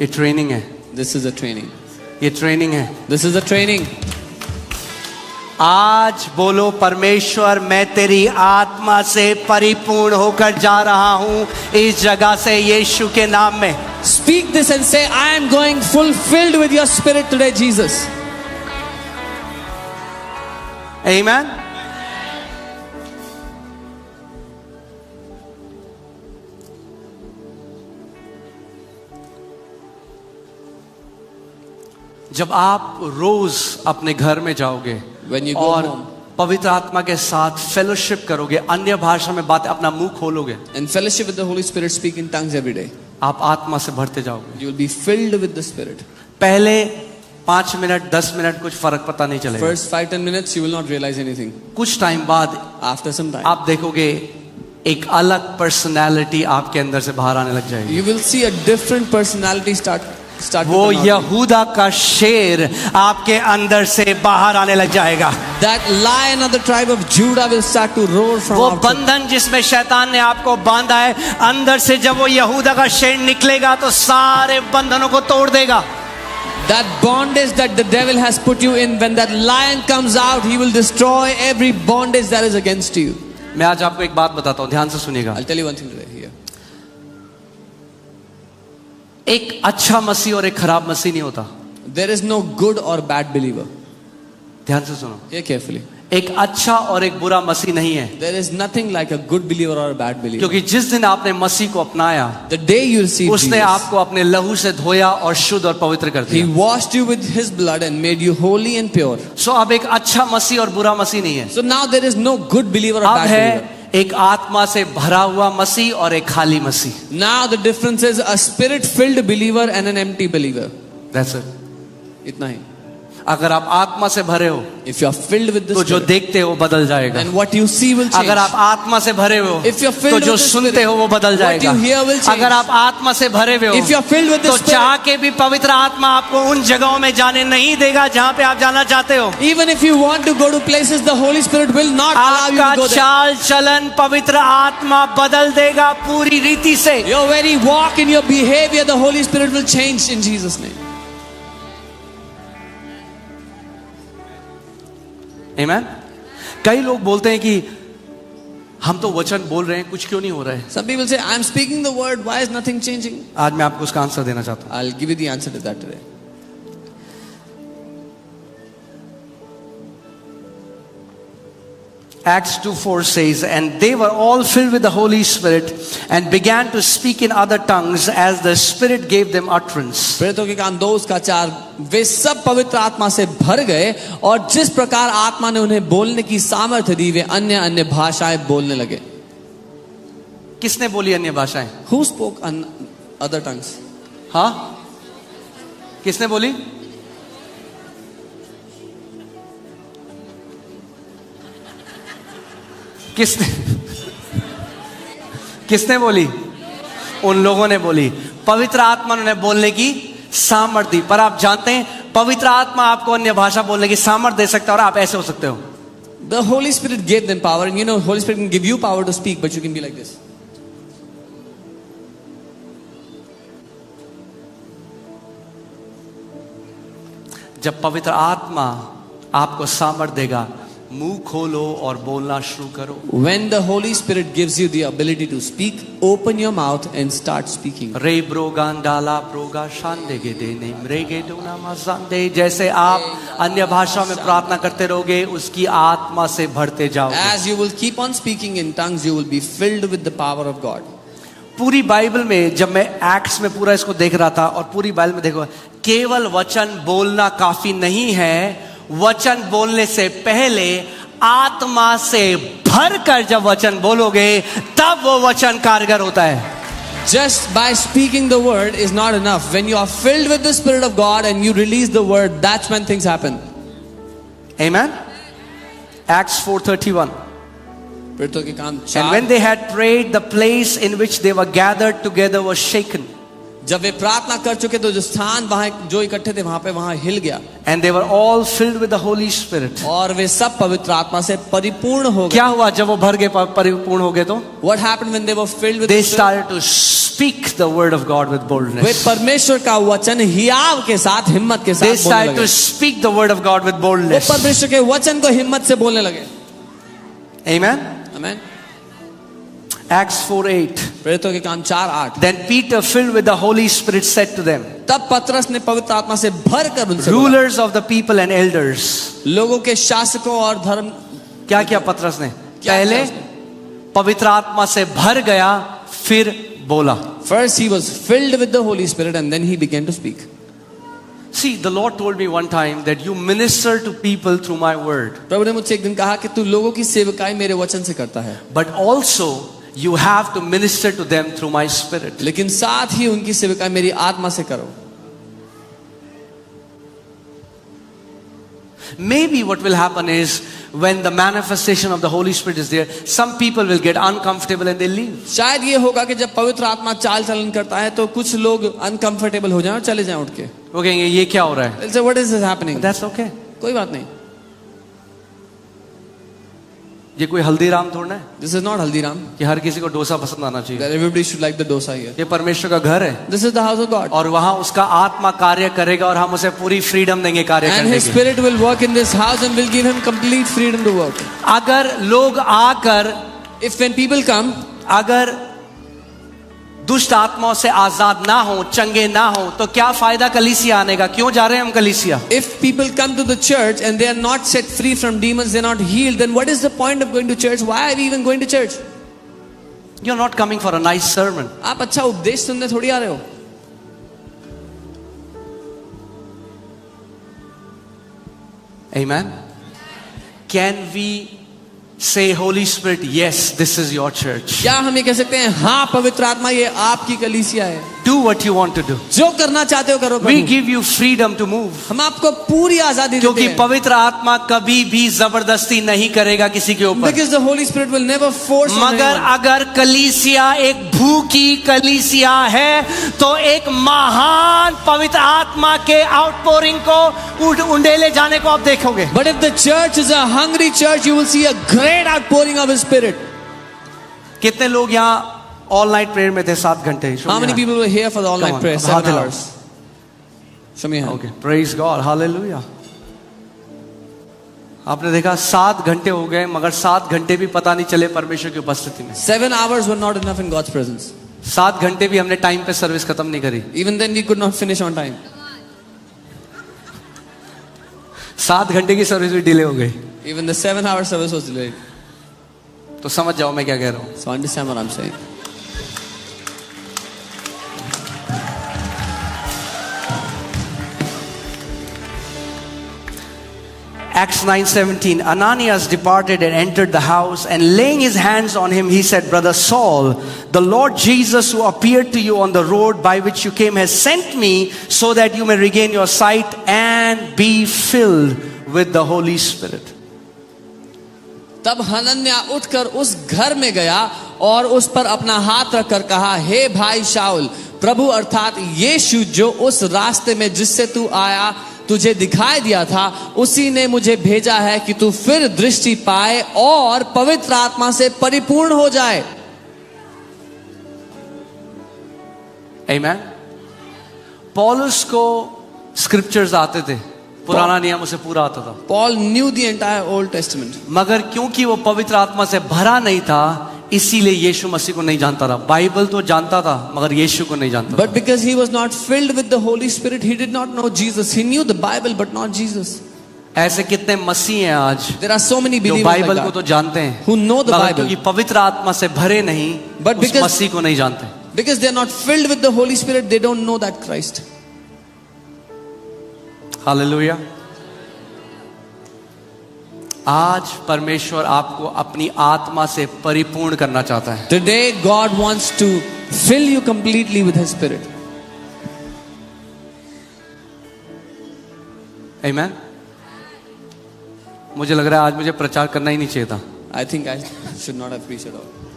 ये ट्रेनिंग है, This is a training. ये ट्रेनिंग है. This is a training. आज बोलो परमेश्वर, मैं तेरी आत्मा से परिपूर्ण होकर जा रहा हूं इस जगह से यीशु के नाम में. Speak this and say, I am going fulfilled with your Spirit today, Jesus. आमीन. जब आप रोज अपने घर में जाओगे When you go और home पवित्र आत्मा के साथ फेलोशिप करोगे, अन्य भाषा में बात अपना मुंह खोलोगे, and fellowship with the Holy Spirit, speak in tongues every day, आप आत्मा से भरते जाओगे. you will be filled with the Spirit. पहले 5 मिनट 10 मिनट कुछ फर्क पता नहीं चलेगा. First 5-10 minutes, you will not realize anything. कुछ टाइम बाद After some time, आप देखोगे एक अलग पर्सनालिटी आपके अंदर से बाहर आने लग जाएगी. you will see a different personality start to वो come out. यहूदा का शेर आपके अंदर से बाहर आने लग जाएगा. That lion of the tribe of Judah will start to roar from वो outside. बंधन जिसमें शैतान ने आपको बांधा है, अंदर से जब वो यहूदा का शेर निकलेगा तो सारे बंधनों को तोड़ देगा. That bondage that the devil has put you in, when that lion comes out, he will destroy every bondage that is against you. मैं आज आपको एक बात बताता हूँ, ध्यान से सुनिएगा. I'll tell you one thing today here. एक अच्छा मसीह और एक खराब मसीह नहीं होता. There is no good or bad believer. ध्यान से सुनो. Hear carefully. एक अच्छा और एक बुरा मसीह नहीं है. There is nothing like a good believer or a bad believer. क्योंकि जिस दिन आपने मसीह को अपनाया, The day you receive उसने Jesus, आपको अपने लहू से धोया और शुद्ध और पवित्र कर He दिया. washed you with His blood and made you holy and pure. सो अब एक अच्छा मसीह और बुरा मसीह नहीं है. So now there is no good believer or अब bad believer. है एक आत्मा से भरा हुआ मसीह और एक खाली मसीह. Now the difference is a spirit-filled believer and an empty believer. That's it. इतना ही. अगर आप आत्मा से भरे हो If you are filled with the तो जो Spirit, देखते हो बदल जाएगा. then what you see will change. अगर आप आत्मा से भरे हो If you're filled तो जो with the सुनते Spirit, हो वो बदल what जाएगा. you hear will change. अगर आप आत्मा से भरे हुए हो If you're filled with the तो Spirit, चाह के भी पवित्र आत्मा आपको उन जगहों में जाने नहीं देगा जहां पे आप जाना चाहते हो. even if you want to go to places, the Holy Spirit will not allow you आपका to go there. चाल चलन पवित्र आत्मा बदल देगा पूरी रीति से. Your very walk and your behavior, the Holy Spirit will change in Jesus' name. आमीन. कई लोग बोलते हैं कि हम तो वचन बोल रहे हैं, कुछ क्यों नहीं हो रहा है. Some people say, I'm speaking the word, why is nothing changing? आज मैं आपको उसका आंसर देना चाहता हूं. I'll give you the answer to that today. Acts 2:4 says, and they were all filled with the Holy Spirit and began to speak in other tongues as the Spirit gave them utterance. प्रेरितों के काम 2:4, वे सब पवित्र आत्मा से भर गए और जिस प्रकार आत्मा ने उन्हें बोलने की सामर्थ्य दी, वे अन्य अन्य भाषाएं बोलने लगे. किसने बोली अन्य भाषाएं? Who spoke other tongues? हाँ, किसने बोली? किसने बोली? उन लोगों ने बोली. पवित्र आत्मा ने बोलने की सामर्थ्य दी. पर आप जानते हैं पवित्र आत्मा आपको अन्य भाषा बोलने की सामर्थ्य दे सकता है और आप ऐसे हो सकते हो. The Holy Spirit gave them power, and you know, Holy Spirit can give you power to speak, but you can be like this. जब पवित्र आत्मा आपको सामर्थ देगा, मुंह खोलो और बोलना शुरू करो. When the Holy Spirit gives you the ability to speak, open your mouth and start speaking. रे ब्रोगान डाला ब्रोगा शांदे के देने मरेगे डोना मजांदे. जैसे आप अन्य भाषा में प्रार्थना करते रहोगे, उसकी आत्मा से भरते जाओगे. As you will keep on speaking in tongues, you will be filled with the power of God. पूरी बाइबल में जब मैं एक्ट्स में पूरा इसको देख रहा था, और पूरी बाइबल में देखो, केवल वचन बोलना काफी नहीं है. वचन बोलने से पहले आत्मा से भरकर जब वचन बोलोगे, तब वो वचन कारगर होता है. Just by speaking the word is not enough. When you are filled with the Spirit of God and you release the word, that's when things happen. Amen. Acts 4:31. प्रेरितों के काम And when they had prayed, the place in which they were gathered together was shaken. जब वे प्रार्थना कर चुके तो जो स्थान वहां जो इकट्ठे थे वहां हिल गया. And they were all filled with the Holy Spirit. और वे सब पवित्र आत्मा से परिपूर्ण हो गए. क्या हुआ जब वो भर गए, परिपूर्ण हो गए तो? What happened when they were filled with They the Spirit? started to speak the word of God with way boldness. परमेश्वर का वचन हियाव के साथ, हिम्मत के They साथ बोलने started लगे. to speak the word of God with वो boldness. परमेश्वर के वचन को हिम्मत से बोलने लगे. Amen. आमेन. Acts 4:8. प्रेरितों के काम 4:8. Then Peter, filled with the Holy Spirit, said to them, तब पतरस ने पवित्र आत्मा से भरकर उनसे बोला. rulers of the people and elders. लोगों के शासकों और धर्म. क्या किया पतरस ने? क्या पहले किया उसने? पवित्र आत्मा से भर गया, फिर बोला. First he was filled with the Holy Spirit and then he began to speak. See, the Lord told me one time that you minister to people through my word. प्रभु ने मुझसे एक दिन कहा कि तू लोगों की सेवकाई मेरे वचन से करता है. But also you have to minister to them through my spirit. लेकिन साथ ही उनकी सेवकाई मेरी आत्मा से करो. Maybe what will happen is when the manifestation of the Holy Spirit is there, some people will get uncomfortable and they leave. शायद ये होगा कि जब पवित्र आत्मा चाल चलन करता है तो कुछ लोग अनकंफर्टेबल हो जाएं और चले जाएं उठ के. वो कहेंगे ये क्या हो रहा है? They'll say, what is this happening? That's okay. कोई बात नहीं. ये कोई हल्दीराम थोड़ा है This is not Haldiram. कि हर किसी को डोसा पसंद आना चाहिए. That everybody should like the dosa here. ये परमेश्वर का घर है, This is the house of God. और वहां उसका आत्मा कार्य करेगा, और हम उसे पूरी फ्रीडम देंगे कार्य And करने His की. Spirit will work in this house and will give him complete freedom to work. अगर लोग आकर, If when people come, अगर दुष्ट आत्माओं से आजाद ना हो, चंगे ना हो, तो क्या फायदा कलीसिया आने का? क्यों जा रहे हैं हम कलीसिया? if people come to the church and they are not set free from demons, they are not healed, then what is the point of going to church? Why are we even going to church? You're not coming for a nice sermon. आप अच्छा उपदेश सुनने थोड़ी आ रहे हो. Amen. Can we say, Holy Spirit, yes, this is your church. क्या हम ये कह सकते हैं, हाँ पवित्र आत्मा ये आपकी कलीसिया है. Do what you want to do. जो करना चाहते हो करो We Prabhu. give you freedom to move. हम आपको पूरी आजादी देते क्योंकि हैं. पवित्र आत्मा कभी भी जबरदस्ती नहीं करेगा किसी के ऊपर. Because the Holy Spirit will never force on मगर anyone. अगर कलीसिया एक भूखी कलीसिया है, तो एक महान पवित्र आत्मा के आउटपोरिंग को उंडेले जाने को आप देखोगे. But if the church is a hungry church, you will see a great outpouring of His Spirit. कितने लोग यहाँ ऑल नाइट प्रेयर में थे 7 घंटे? How many people were here for the all Come night on, prayer? अब 7 हाथ हिलाओ. hours. Show me your hand. Okay, praise God, hallelujah. आपने देखा 7 घंटे हो गए, मगर 7 घंटे भी पता नहीं चले परमेश्वर की उपस्थिति में. 7 hours were not enough in God's presence. 7 घंटे भी हमने टाइम पे सर्विस खत्म नहीं करी. Even then we could not finish on time. 7 घंटे की सर्विस भी डिले हो गई. Even the 7-hour service was delayed. तो समझ जाओ मैं क्या कह रहा हूँ. So understand what I'm saying. Acts 9:17. Ananias departed and entered the house, and laying his hands on him, he said, Brother Saul, the Lord Jesus who appeared to you on the road by which you came has sent me so that you may regain your sight and be filled with the Holy Spirit. तब Hananya उठकर उस घर में गया और उस पर अपना हाथ रखकर कहा, हे भाई शाऊल, प्रभु अर्थात यीशु जो उस रास्ते में जिससे तू आया तुझे दिखाई दिया था उसी ने मुझे भेजा है कि तू फिर दृष्टि पाए और पवित्र आत्मा से परिपूर्ण हो जाए. Amen. पौलुस को स्क्रिप्चर्स आते थे, पुराना नियम उसे पूरा आता था, Paul knew the entire Old Testament. मगर क्योंकि वो पवित्र आत्मा से भरा नहीं था, इसीलिए यीशु मसीह को नहीं जानता था. बाइबल तो जानता था मगर यीशु को नहीं जानता. But because he was not filled with the Holy Spirit, he did not know Jesus. He knew the Bible but not Jesus. ऐसे कितने मसीह हैं आज There are so many जो believers बाइबल like को that, तो जानते हैं, who know the मगर Bible, क्योंकि पवित्र आत्मा से भरे नहीं, But उस because- मसीह को नहीं जानते. because they are not filled with the Holy Spirit, they don't know that Christ. Hallelujah. आज परमेश्वर आपको अपनी आत्मा से परिपूर्ण करना चाहता है. Today God wants to fill you completely with His Spirit. आमीन. मुझे लग रहा है आज मुझे प्रचार करना ही नहीं चाहिए था. I think I should not have preached at all.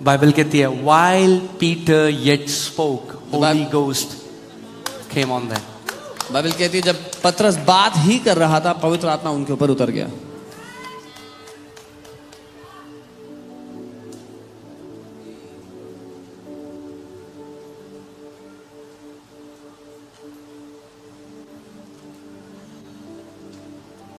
Bible कहती है while Peter yet spoke, Holy Bible- Ghost came on them. Bible कहती है जब पतरस बात ही कर रहा था, पवित्र आत्मा उनके ऊपर उतर गया.